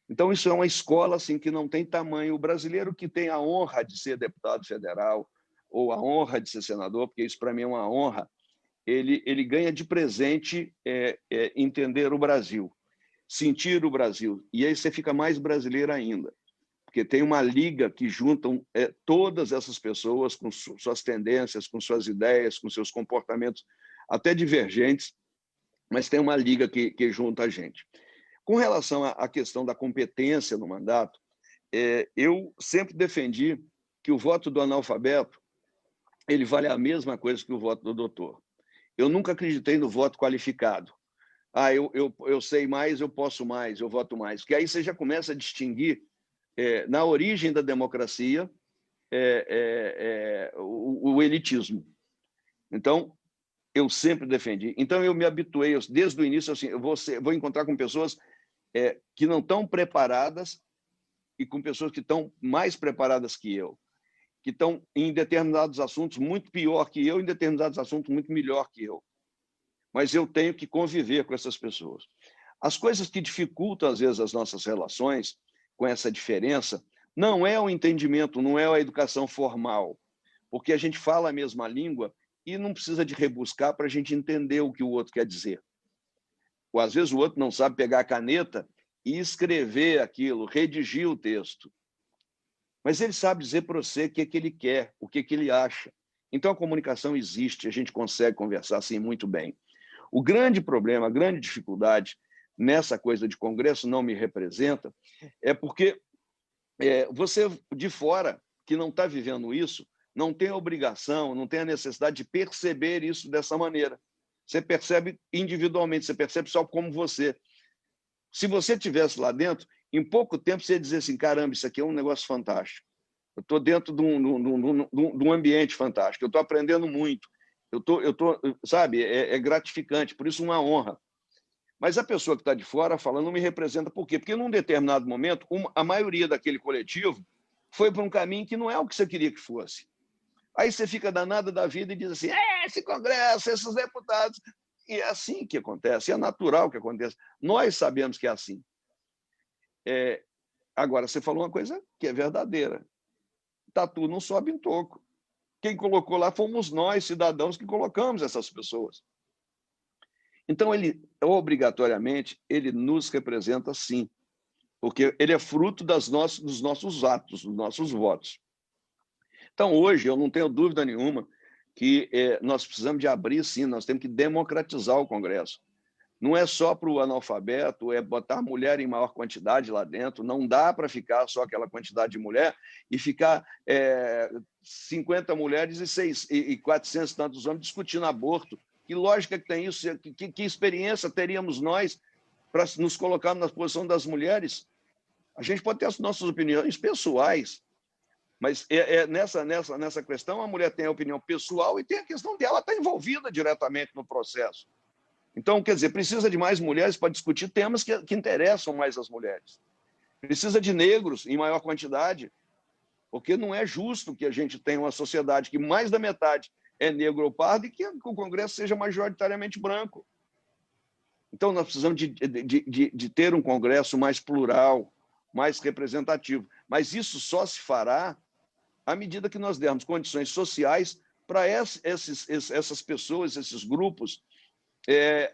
Então, isso é uma escola assim, que não tem tamanho. O brasileiro que tem a honra de ser deputado federal ou a honra de ser senador, porque isso para mim é uma honra, ele ganha de presente entender o Brasil, sentir o Brasil. E aí você fica mais brasileiro ainda, porque tem uma liga que juntam todas essas pessoas com suas tendências, com suas ideias, com seus comportamentos até divergentes, mas tem uma liga que junta a gente. Com relação à questão da competência no mandato, eu sempre defendi que o voto do analfabeto ele vale a mesma coisa que o voto do doutor. Eu nunca acreditei no voto qualificado. Eu sei mais, eu posso mais, eu voto mais. Porque aí você já começa a distinguir, na origem da democracia, o elitismo. Então, eu sempre defendi. Então, eu me habituei, desde o início, assim, eu vou encontrar com pessoas que não estão preparadas e com pessoas que estão mais preparadas que eu, que estão em determinados assuntos muito pior que eu, em determinados assuntos muito melhor que eu. Mas eu tenho que conviver com essas pessoas. As coisas que dificultam, às vezes, as nossas relações com essa diferença não é o entendimento, não é a educação formal, porque a gente fala a mesma língua e não precisa de rebuscar para a gente entender o que o outro quer dizer. Ou, às vezes, o outro não sabe pegar a caneta e escrever aquilo, redigir o texto. Mas ele sabe dizer para você o que ele quer, o que ele acha. Então, a comunicação existe, a gente consegue conversar assim muito bem. O grande problema, a grande dificuldade nessa coisa de Congresso não me representa é porque você de fora, que não está vivendo isso, não tem a obrigação, não tem a necessidade de perceber isso dessa maneira. Você percebe individualmente, você percebe só como você. Se você estivesse lá dentro, em pouco tempo você ia dizer assim, caramba, isso aqui é um negócio fantástico. Eu estou dentro de um ambiente fantástico, eu estou aprendendo muito. Sabe, é gratificante, por isso uma honra. Mas a pessoa que está de fora fala, não me representa. Por quê? Porque num determinado momento, a maioria daquele coletivo foi para um caminho que não é o que você queria que fosse. Aí você fica danado da vida e diz assim, esse Congresso, esses deputados. E é assim que acontece, é natural que aconteça. Nós sabemos que é assim. Agora, você falou uma coisa que é verdadeira. Tatu não sobe em toco. Quem colocou lá fomos nós, cidadãos, que colocamos essas pessoas. Então, ele, obrigatoriamente, ele nos representa sim, porque ele é fruto dos nossos atos, dos nossos votos. Então, hoje, eu não tenho dúvida nenhuma que nós precisamos de abrir, sim, nós temos que democratizar o Congresso. Não é só para o analfabeto, é botar mulher em maior quantidade lá dentro, não dá para ficar só aquela quantidade de mulher e ficar 50 mulheres e 400 tantos homens discutindo aborto. Que lógica que tem isso? Que experiência teríamos nós para nos colocar na posição das mulheres? A gente pode ter as nossas opiniões pessoais, mas nessa questão a mulher tem a opinião pessoal e tem a questão dela estar envolvida diretamente no processo. Então, quer dizer, precisa de mais mulheres para discutir temas que interessam mais as mulheres. Precisa de negros em maior quantidade, porque não é justo que a gente tenha uma sociedade que mais da metade é negro ou pardo e que o Congresso seja majoritariamente branco. Então, nós precisamos de ter um Congresso mais plural, mais representativo. Mas isso só se fará à medida que nós dermos condições sociais para essas pessoas, esses grupos,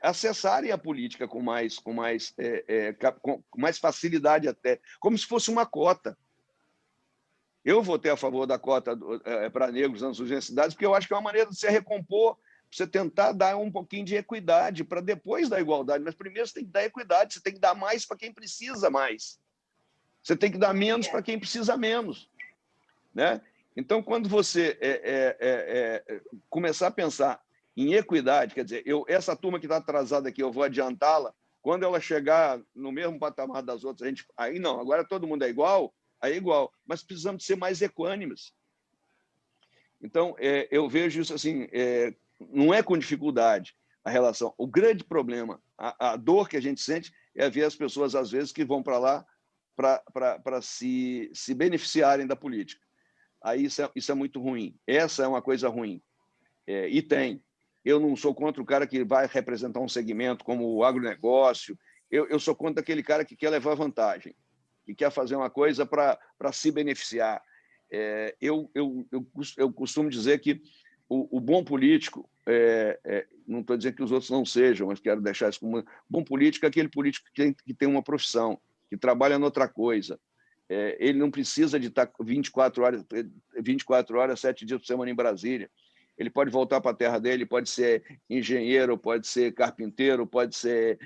acessarem a política com mais facilidade até, como se fosse uma cota. Eu votei a favor da cota para negros nas universidades, porque eu acho que é uma maneira de você recompor, você tentar dar um pouquinho de equidade para depois da igualdade. Mas primeiro você tem que dar equidade, você tem que dar mais para quem precisa mais. Você tem que dar menos para quem precisa menos. Né? Então, quando você começar a pensar em equidade, quer dizer, essa turma que está atrasada aqui, eu vou adiantá-la, quando ela chegar no mesmo patamar das outras, aí não, agora todo mundo é igual, aí é igual, mas precisamos ser mais equânimes. Então, eu vejo isso assim, não é com dificuldade a relação. O grande problema, a dor que a gente sente é ver as pessoas, às vezes, que vão para lá para se beneficiarem da política. Aí isso é muito ruim. Essa é uma coisa ruim. E tem. eu não sou contra o cara que vai representar um segmento como o agronegócio, eu sou contra aquele cara que quer levar vantagem, que quer fazer uma coisa para se beneficiar. Eu costumo dizer que o bom político, não estou dizendo que os outros não sejam, mas quero deixar isso como bom político é aquele político que tem uma profissão, que trabalha noutra coisa. Ele não precisa de estar 24 horas, 7 dias por semana em Brasília. Ele pode voltar para a terra dele, pode ser engenheiro, pode ser carpinteiro, pode ser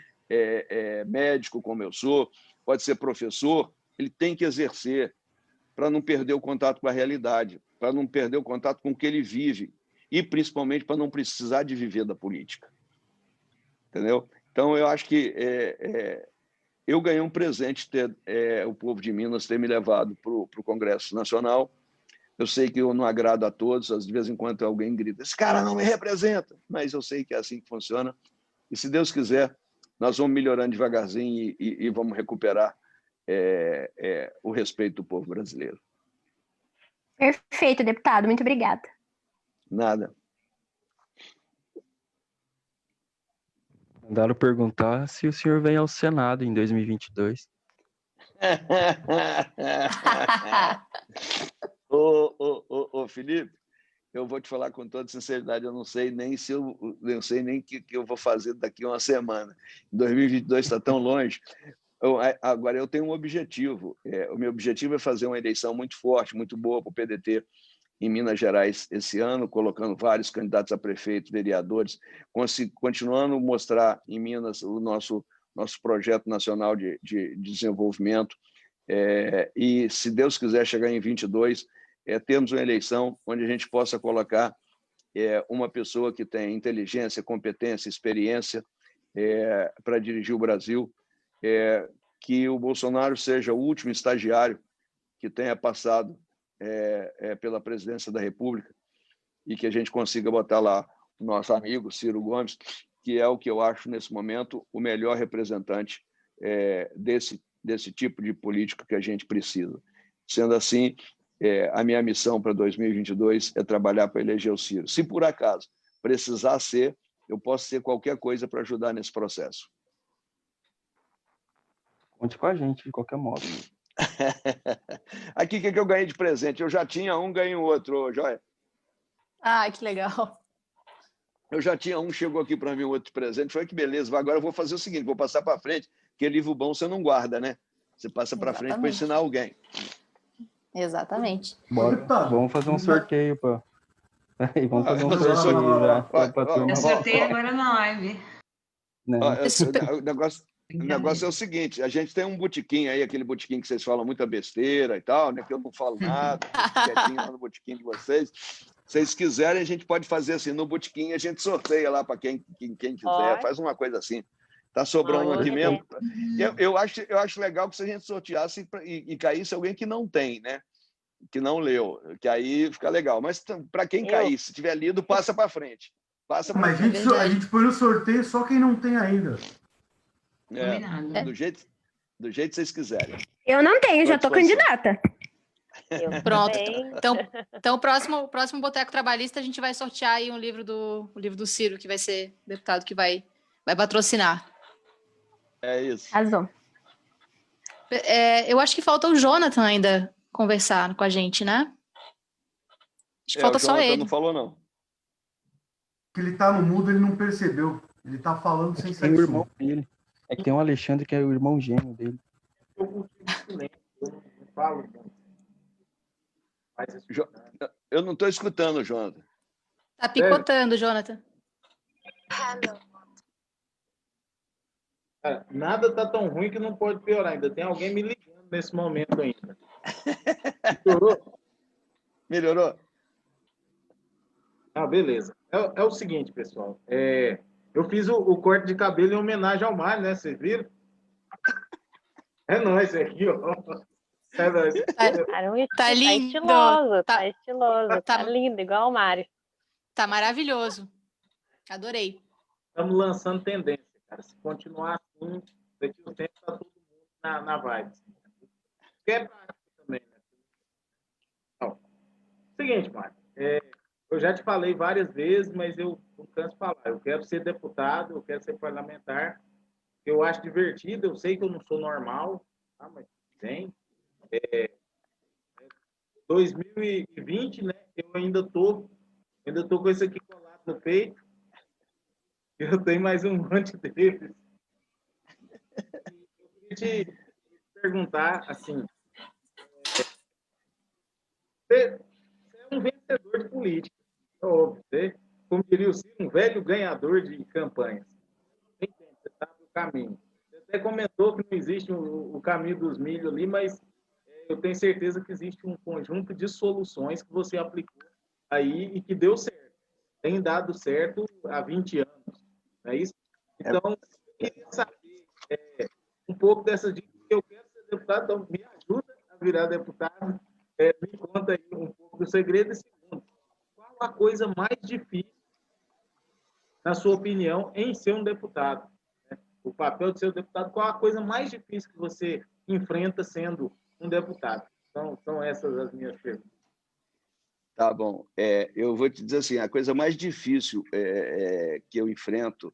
médico, como eu sou, pode ser professor. Ele tem que exercer para não perder o contato com a realidade, para não perder o contato com o que ele vive e, principalmente, para não precisar de viver da política. Entendeu? Então, eu acho que eu ganhei um presente ter o povo de Minas ter me levado para o Congresso Nacional. Eu sei que eu não agrado a todos, de vez em quando alguém grita, esse cara não me representa, mas eu sei que é assim que funciona. E, se Deus quiser, nós vamos melhorando devagarzinho e vamos recuperar o respeito do povo brasileiro. Perfeito, deputado. Muito obrigada. Nada. Mandaram perguntar se o senhor vem ao Senado em 2022. Ô, Felipe, eu vou te falar com toda sinceridade, eu não sei nem o que eu vou fazer daqui a uma semana. 2022 está tão longe. Agora, eu tenho um objetivo. O meu objetivo é fazer uma eleição muito forte, muito boa para o PDT em Minas Gerais esse ano, colocando vários candidatos a prefeito, vereadores, continuando a mostrar em Minas o nosso projeto nacional de desenvolvimento. E, se Deus quiser chegar em 22, termos uma eleição onde a gente possa colocar uma pessoa que tem inteligência, competência, experiência para dirigir o Brasil, que o Bolsonaro seja o último estagiário que tenha passado pela presidência da República e que a gente consiga botar lá o nosso amigo Ciro Gomes, que é o que eu acho, nesse momento, o melhor representante desse tipo de político que a gente precisa. Sendo assim, a minha missão para 2022 é trabalhar para eleger o Ciro. Se, por acaso, precisar ser, eu posso ser qualquer coisa para ajudar nesse processo. Conte com a gente, de qualquer modo. Aqui, o que eu ganhei de presente? Eu já tinha um, ganhei outro, Joia. Ah, que legal. Eu já tinha um, chegou aqui para mim outro presente. Falei, que beleza, agora eu vou fazer o seguinte, vou passar para frente, porque livro bom você não guarda, né? Você passa para frente para ensinar alguém. Exatamente. Bora, vamos fazer um sorteio, pô. Vamos fazer um sorteio já. Eu sorteio agora na live. O negócio é o seguinte, a gente tem um botequim aí, aquele botequim que vocês falam muita besteira e tal, né? Que eu não falo nada, quietinho lá no botequim de vocês. Se vocês quiserem, a gente pode fazer assim, no botequim a gente sorteia lá para quem quiser, faz uma coisa assim. Tá sobrando aqui mesmo. Eu acho legal que se a gente sorteasse e caísse alguém que não tem, né? Que não leu, que aí fica legal. Mas para quem cair, se tiver lido, passa para frente. Passa pra frente. A gente põe no sorteio só quem não tem ainda. Do jeito que vocês quiserem. Eu não tenho, já estou candidata. Pronto. Então o próximo Boteco Trabalhista, a gente vai sortear aí o livro do Ciro, que vai ser o deputado que vai patrocinar. É isso. Razão. Eu acho que falta o Jonathan ainda conversar com a gente, né? Acho que falta só ele. Não falou, não. Que ele tá no mudo, ele não percebeu. Ele tá falando sem sair. Tem o irmão dele. É que tem um Alexandre que é o irmão gêmeo dele. Eu não estou escutando, Jonathan. Tá picotando, Jonathan. Nada tá tão ruim que não pode piorar. Ainda tem alguém me ligando nesse momento ainda. Melhorou? Ah, beleza. É o seguinte, pessoal. Eu fiz o corte de cabelo em homenagem ao Mário, né? Vocês viram? É nóis aqui, ó. Tá lindo. Tá estiloso. Tá lindo, igual o Mário. Tá maravilhoso. Adorei. Estamos lançando tendência, cara. Se continuar assim, daqui a um tempo tá todo mundo na vibe. Que é prático também, né? Então, seguinte, Mário. Eu já te falei várias vezes, mas eu não canso de falar. Eu quero ser deputado, eu quero ser parlamentar. Eu acho divertido, eu sei que eu não sou normal, tá? Mas vem. 2020, né? Eu ainda tô com isso aqui colado no peito. Eu tenho mais um monte deles. Eu queria te perguntar, assim, você é um vencedor de política, é óbvio. Você, como diria o Ciro, um velho ganhador de campanhas. Você está no caminho. Você até comentou que não existe o caminho dos milhos ali, mas eu tenho certeza que existe um conjunto de soluções que você aplicou aí e que deu certo. Tem dado certo há 20 anos, não é isso? Então, eu queria saber um pouco dessas dicas, que eu quero ser deputado, então me ajuda a virar deputado. Me conta aí um pouco do segredo. E segundo, qual a coisa mais difícil, na sua opinião, em ser um deputado? O papel de ser um deputado, qual a coisa mais difícil que você enfrenta sendo um deputado? Então, são essas as minhas perguntas. Tá bom. Eu vou te dizer assim, a coisa mais difícil que eu enfrento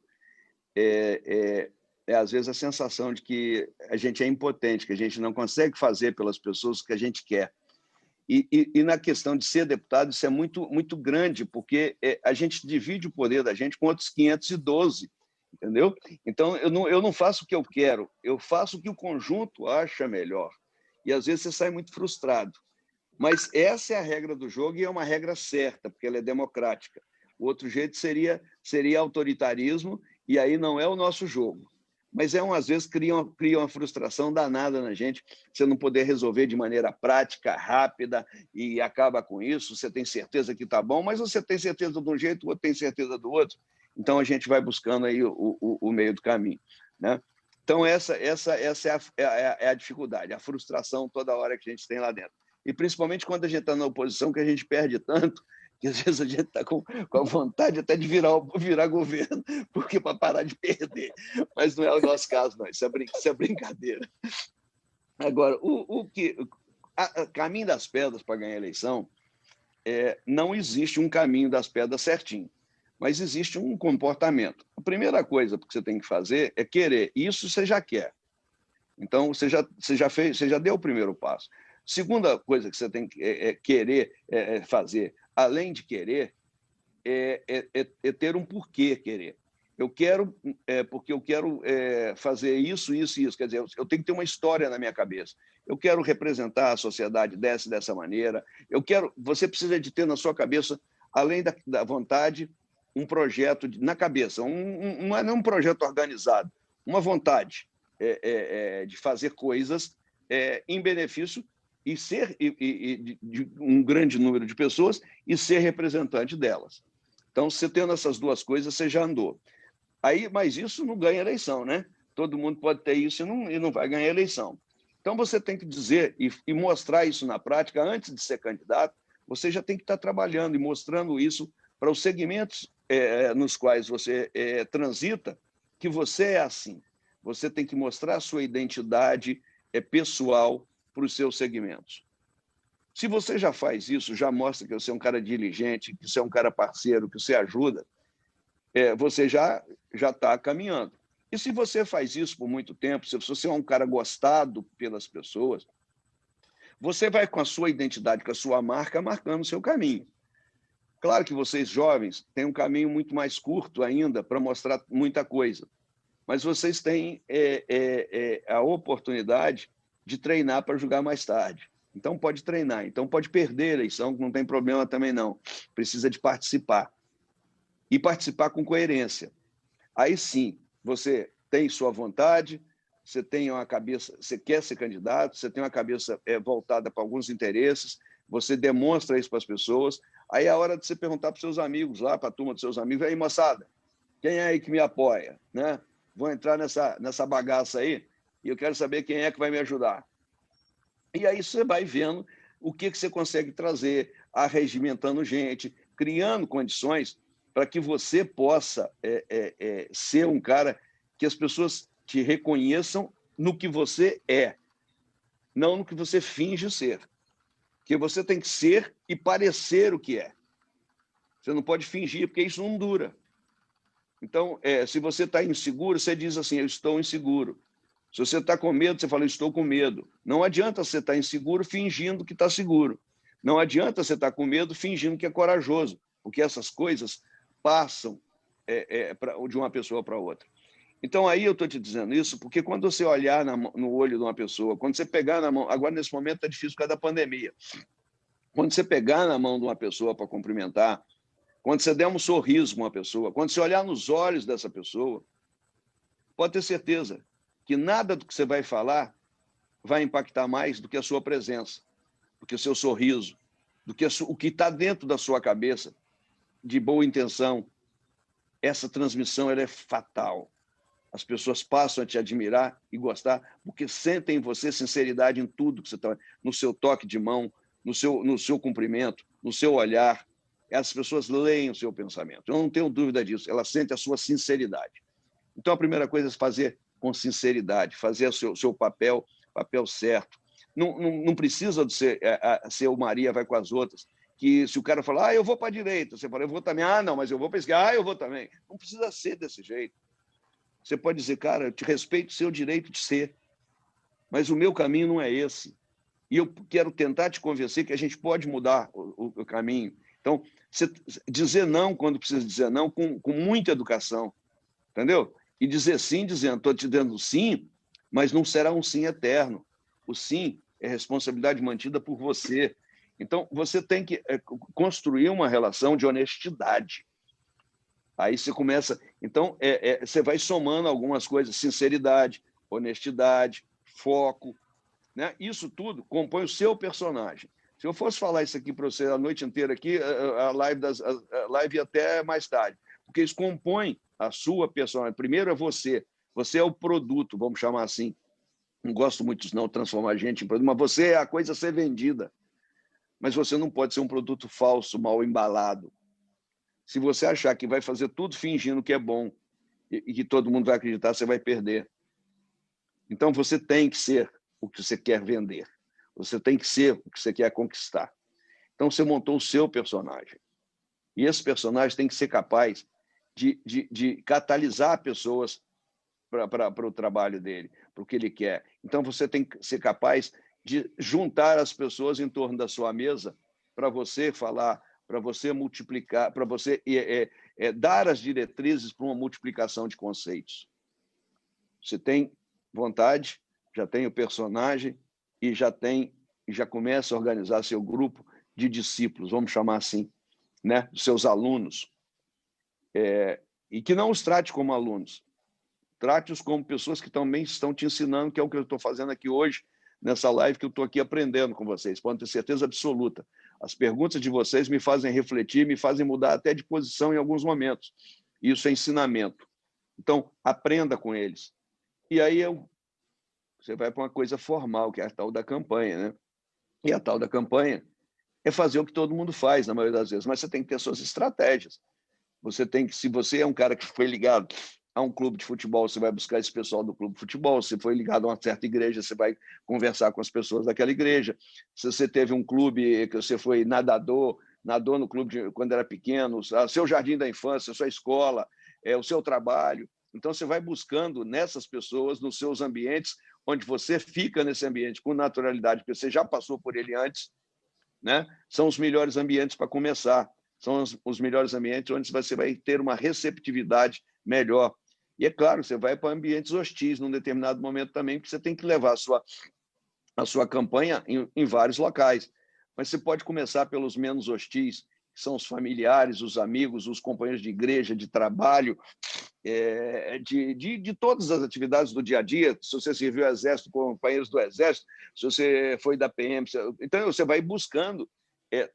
é, às vezes, a sensação de que a gente é impotente, que a gente não consegue fazer pelas pessoas o que a gente quer. E na questão de ser deputado, isso é muito, muito grande, porque a gente divide o poder da gente com outros 512, entendeu? Então, eu não faço o que eu quero, eu faço o que o conjunto acha melhor. E, às vezes, você sai muito frustrado. Mas essa é a regra do jogo e é uma regra certa, porque ela é democrática. O outro jeito seria autoritarismo, e aí não é o nosso jogo. Mas às vezes cria uma frustração danada na gente, você não poder resolver de maneira prática, rápida, e acaba com isso. Você tem certeza que está bom, mas você tem certeza de um jeito, o outro tem certeza do outro. Então, a gente vai buscando aí o meio do caminho, né? Então, essa é a dificuldade, a frustração toda hora que a gente tem lá dentro. E principalmente quando a gente está na oposição, que a gente perde tanto, que às vezes a gente está com a vontade até de virar governo, porque para parar de perder. Mas não é o nosso caso, não. Isso é brincadeira. Agora, o caminho das pedras para ganhar a eleição, não existe um caminho das pedras certinho, mas existe um comportamento. A primeira coisa que você tem que fazer é querer. Isso você já quer. Então, você já fez, você já deu o primeiro passo. Segunda coisa que você tem que querer fazer, além de querer, é ter um porquê querer. Eu quero, porque eu quero fazer isso, isso e isso. Quer dizer, eu tenho que ter uma história na minha cabeça. Eu quero representar a sociedade dessa maneira. Você precisa de ter na sua cabeça, além da vontade, um projeto na cabeça. Não é um projeto organizado, uma vontade de fazer coisas em benefício de um grande número de pessoas e ser representante delas. Então, você tendo essas duas coisas, você já andou. Mas isso não ganha eleição, né? Todo mundo pode ter isso e não vai ganhar eleição. Então, você tem que dizer e mostrar isso na prática. Antes de ser candidato, você já tem que estar trabalhando e mostrando isso para os segmentos nos quais você transita, que você é assim. Você tem que mostrar a sua identidade pessoal para os seus segmentos. Se você já faz isso, já mostra que você é um cara diligente, que você é um cara parceiro, que você ajuda, você já está caminhando. E se você faz isso por muito tempo, se você é um cara gostado pelas pessoas, você vai com a sua identidade, com a sua marca, marcando o seu caminho. Claro que vocês jovens têm um caminho muito mais curto ainda para mostrar muita coisa, mas vocês têm a oportunidade de treinar para jogar mais tarde. Então, pode treinar. Então, pode perder a eleição, que não tem problema também, não. Precisa de participar. E participar com coerência. Aí, sim, você tem sua vontade, você tem uma cabeça, você quer ser candidato, você tem uma cabeça voltada para alguns interesses, você demonstra isso para as pessoas. Aí é a hora de você perguntar para os seus amigos lá, para a turma dos seus amigos, aí, moçada, quem é aí que me apoia? Né? Vou entrar nessa bagaça aí, e eu quero saber quem é que vai me ajudar. E aí você vai vendo o que você consegue trazer, arregimentando gente, criando condições para que você possa ser um cara que as pessoas te reconheçam no que você é, não no que você finge ser. Porque você tem que ser e parecer o que é. Você não pode fingir, porque isso não dura. Então, se você está inseguro, você diz assim, eu estou inseguro. Se você está com medo, você fala, eu estou com medo. Não adianta você estar inseguro fingindo que está seguro. Não adianta você estar com medo fingindo que é corajoso, porque essas coisas passam de uma pessoa para outra. Então, aí eu estou te dizendo isso, porque quando você olhar no olho de uma pessoa, quando você pegar na mão... Agora, nesse momento, está difícil por causa da pandemia. Quando você pegar na mão de uma pessoa para cumprimentar, quando você der um sorriso para uma pessoa, quando você olhar nos olhos dessa pessoa, pode ter certeza que nada do que você vai falar vai impactar mais do que a sua presença, do que o seu sorriso, do que o que está dentro da sua cabeça, de boa intenção. Essa transmissão ela é fatal. As pessoas passam a te admirar e gostar porque sentem em você sinceridade em tudo que você está, no seu toque de mão, no seu cumprimento, no seu olhar. As pessoas leem o seu pensamento. Eu não tenho dúvida disso. Elas sentem a sua sinceridade. Então, a primeira coisa é fazer com sinceridade, fazer o seu papel certo. Não precisa de ser o Maria vai com as outras, que se o cara falar, eu vou para a direita, você fala, eu vou também, não, mas eu vou para a esquerda, eu vou também. Não precisa ser desse jeito. Você pode dizer, cara, eu te respeito o seu direito de ser, mas o meu caminho não é esse. E eu quero tentar te convencer que a gente pode mudar o caminho. Então, você dizer não quando precisa dizer não, com muita educação, entendeu? E dizer sim, dizendo, estou te dando sim, mas não será um sim eterno. O sim é responsabilidade mantida por você. Então, você tem que construir uma relação de honestidade. Aí você começa... Então, você vai somando algumas coisas, sinceridade, honestidade, foco, né? Isso tudo compõe o seu personagem. Se eu fosse falar isso aqui para você a noite inteira, aqui, a live ia até mais tarde, porque isso compõe a sua personagem. Primeiro é você é o produto, vamos chamar assim. Não gosto muito de não transformar a gente em produto, mas você é a coisa a ser vendida. Mas você não pode ser um produto falso, mal embalado. Se você achar que vai fazer tudo fingindo que é bom e que todo mundo vai acreditar, você vai perder. Então, você tem que ser o que você quer vender. Você tem que ser o que você quer conquistar. Então, você montou o seu personagem. E esse personagem tem que ser capaz de catalisar pessoas para o trabalho dele, para o que ele quer. Então, você tem que ser capaz de juntar as pessoas em torno da sua mesa para você falar, para você multiplicar, para você dar as diretrizes para uma multiplicação de conceitos. Você tem vontade, já tem o personagem e já começa a organizar seu grupo de discípulos, vamos chamar assim, né? Seus alunos. E que não os trate como alunos, trate-os como pessoas que também estão te ensinando, que é o que eu estou fazendo aqui hoje, nessa live que eu estou aqui aprendendo com vocês, podem ter certeza absoluta. As perguntas de vocês me fazem refletir, me fazem mudar até de posição em alguns momentos. Isso é ensinamento. Então, aprenda com eles. E aí você vai para uma coisa formal, que é a tal da campanha, né? E a tal da campanha é fazer o que todo mundo faz, na maioria das vezes, mas você tem que ter suas estratégias. Se você é um cara que foi ligado a um clube de futebol, você vai buscar esse pessoal do clube de futebol. Se foi ligado a uma certa igreja, você vai conversar com as pessoas daquela igreja. Se você teve um clube que você foi nadador no clube quando era pequeno, o seu jardim da infância, a sua escola, o seu trabalho. Então, você vai buscando nessas pessoas, nos seus ambientes, onde você fica nesse ambiente com naturalidade, porque você já passou por ele antes, né? São os melhores ambientes para começar. São os melhores ambientes onde você vai ter uma receptividade melhor. E, é claro, você vai para ambientes hostis num determinado momento também, porque você tem que levar a sua campanha em vários locais. Mas você pode começar pelos menos hostis, que são os familiares, os amigos, os companheiros de igreja, de trabalho, de todas as atividades do dia a dia. Se você serviu o Exército, companheiros do Exército, se você foi da PM. Então, você vai buscando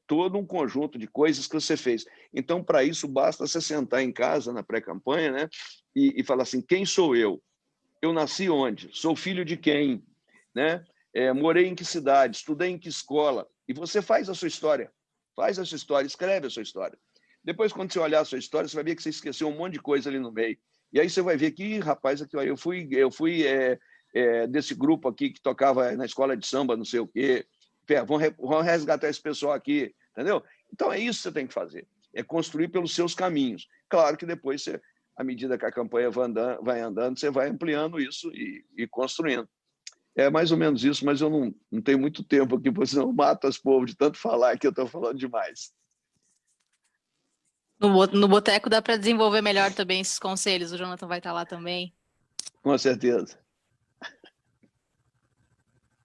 todo um conjunto de coisas que você fez. Então, para isso, basta você sentar em casa, na pré-campanha, né, e falar assim, quem sou eu? Eu nasci onde? Sou filho de quem? Né? Morei em que cidade? Estudei em que escola? E você faz a sua história. Faz a sua história, escreve a sua história. Depois, quando você olhar a sua história, você vai ver que você esqueceu um monte de coisa ali no meio. E aí você vai ver que, rapaz, aqui, ó, eu fui desse grupo aqui que tocava na escola de samba, não sei o quê. Vamos resgatar esse pessoal aqui, entendeu? Então, é isso que você tem que fazer. é construir pelos seus caminhos. Claro que depois, à medida que a campanha vai andando, você vai ampliando isso e construindo. É mais ou menos isso, mas eu não tenho muito tempo aqui, porque senão eu mato as povos de tanto falar que eu estou falando demais. No boteco dá para desenvolver melhor também esses conselhos. O Jonathan vai estar lá também. Com certeza.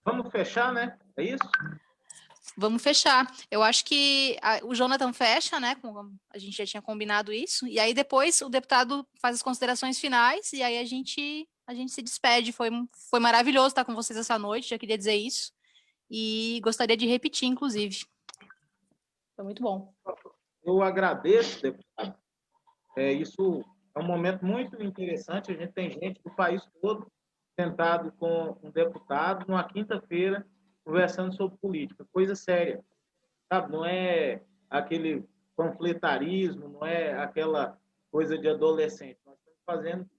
Vamos fechar, né? É isso? Vamos fechar. Eu acho que o Jonathan fecha, né? A gente já tinha combinado isso. E aí depois o deputado faz as considerações finais e aí a gente se despede. Foi maravilhoso estar com vocês essa noite, já queria dizer isso. E gostaria de repetir, inclusive. Foi muito bom. Eu agradeço, deputado. Isso é um momento muito interessante. A gente tem gente do país todo sentado com um deputado numa quinta-feira conversando sobre política, coisa séria, sabe? Não é aquele panfletarismo, não é aquela coisa de adolescente. Nós estamos fazendo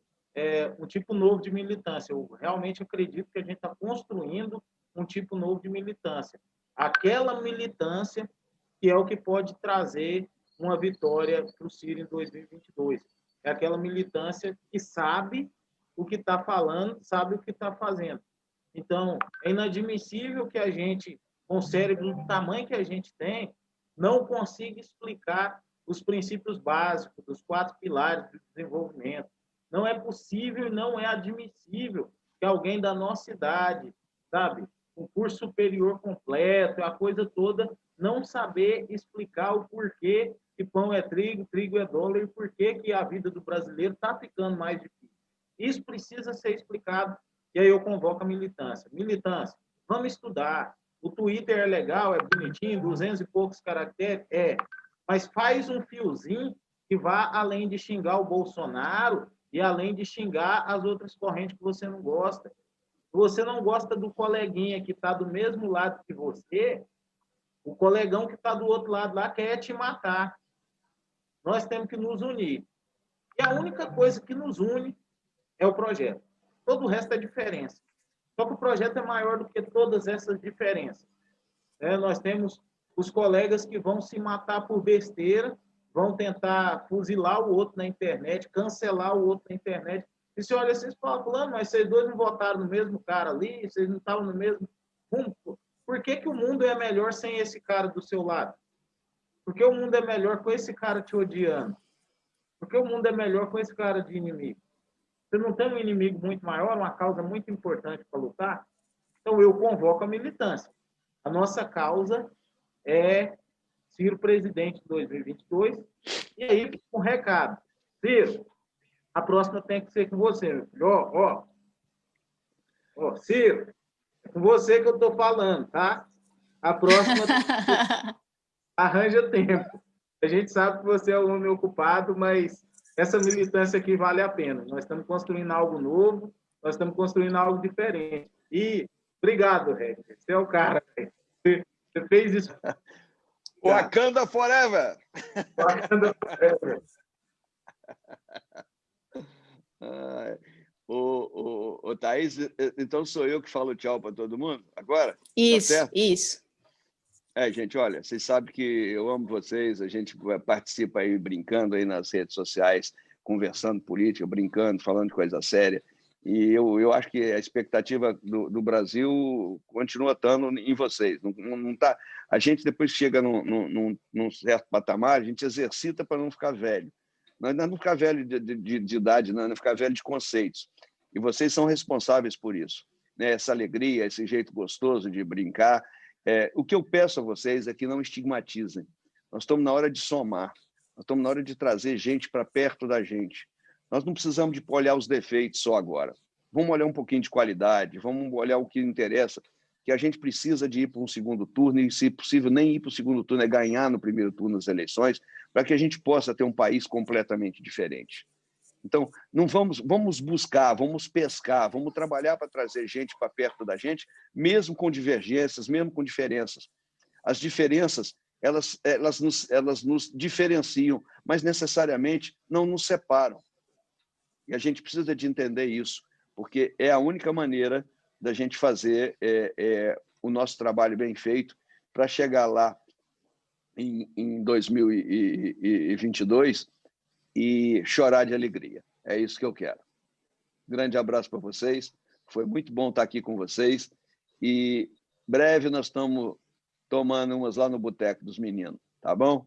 um tipo novo de militância. Eu realmente acredito que a gente está construindo um tipo novo de militância. Aquela militância que é o que pode trazer uma vitória para o Ciro em 2022. É aquela militância que sabe o que está falando, sabe o que está fazendo. Então, é inadmissível que a gente, com o cérebro do tamanho que a gente tem, não consiga explicar os princípios básicos dos 4 pilares do desenvolvimento. Não é possível, não é admissível que alguém da nossa idade, sabe, um curso superior completo, a coisa toda, não saber explicar o porquê que pão é trigo, trigo é dólar, e porquê que a vida do brasileiro está ficando mais difícil. Isso precisa ser explicado. E aí eu convoco a militância. Militância, vamos estudar. O Twitter é legal, é bonitinho, 200 e poucos caracteres, mas faz um fiozinho que vá além de xingar o Bolsonaro e além de xingar as outras correntes que você não gosta. Se você não gosta do coleguinha que está do mesmo lado que você, o colegão que está do outro lado lá quer te matar. Nós temos que nos unir. E a única coisa que nos une é o projeto. Todo o resto é diferença. Só que o projeto é maior do que todas essas diferenças. Nós temos os colegas que vão se matar por besteira, vão tentar fuzilar o outro na internet, cancelar o outro na internet. E você olha assim e fala, fulano, mas vocês dois não votaram no mesmo cara ali, vocês não estavam no mesmo rumo. Por que o mundo é melhor sem esse cara do seu lado? Por que o mundo é melhor com esse cara te odiando? Por que o mundo é melhor com esse cara de inimigo? Você não tem um inimigo muito maior, uma causa muito importante para lutar? Então, eu convoco a militância. A nossa causa é Ciro presidente de 2022. E aí, um recado. Ciro, a próxima tem que ser com você, meu filho. Ciro, é com você que eu estou falando, tá? A próxima arranja tempo. A gente sabe que você é um homem ocupado, mas essa militância aqui vale a pena. Nós estamos construindo algo novo, nós estamos construindo algo diferente. E obrigado, Regis. Você é o cara. Você fez isso. Wakanda Forever! Wakanda Forever. Ô, Thaís, então sou eu que falo tchau para todo mundo agora? Isso, tá certo? Isso. Gente, olha, vocês sabem que eu amo vocês, a gente participa aí brincando aí nas redes sociais, conversando política, brincando, falando de coisa séria, e eu acho que a expectativa do Brasil continua estando em vocês. Não tá, a gente depois chega num certo patamar, a gente exercita para não ficar velho. Não é não ficar velho de idade, não é ficar velho de conceitos. E vocês são responsáveis por isso, né? Essa alegria, esse jeito gostoso de brincar. O que eu peço a vocês é que não estigmatizem. Nós estamos na hora de somar, nós estamos na hora de trazer gente para perto da gente. Nós não precisamos de olhar os defeitos só agora. Vamos olhar um pouquinho de qualidade, vamos olhar o que interessa, que a gente precisa de ir para um segundo turno e, se possível, nem ir para o segundo turno, é ganhar no primeiro turno das eleições, para que a gente possa ter um país completamente diferente. Então, não vamos buscar, vamos pescar, vamos trabalhar para trazer gente para perto da gente, mesmo com divergências, mesmo com diferenças. As diferenças, elas nos diferenciam, mas necessariamente não nos separam. E a gente precisa de entender isso, porque é a única maneira da gente fazer o nosso trabalho bem feito para chegar lá em 2022 e chorar de alegria. É isso que eu quero. Grande abraço para vocês. Foi muito bom estar aqui com vocês. E breve nós estamos tomando umas lá no Boteco dos Meninos. Tá bom?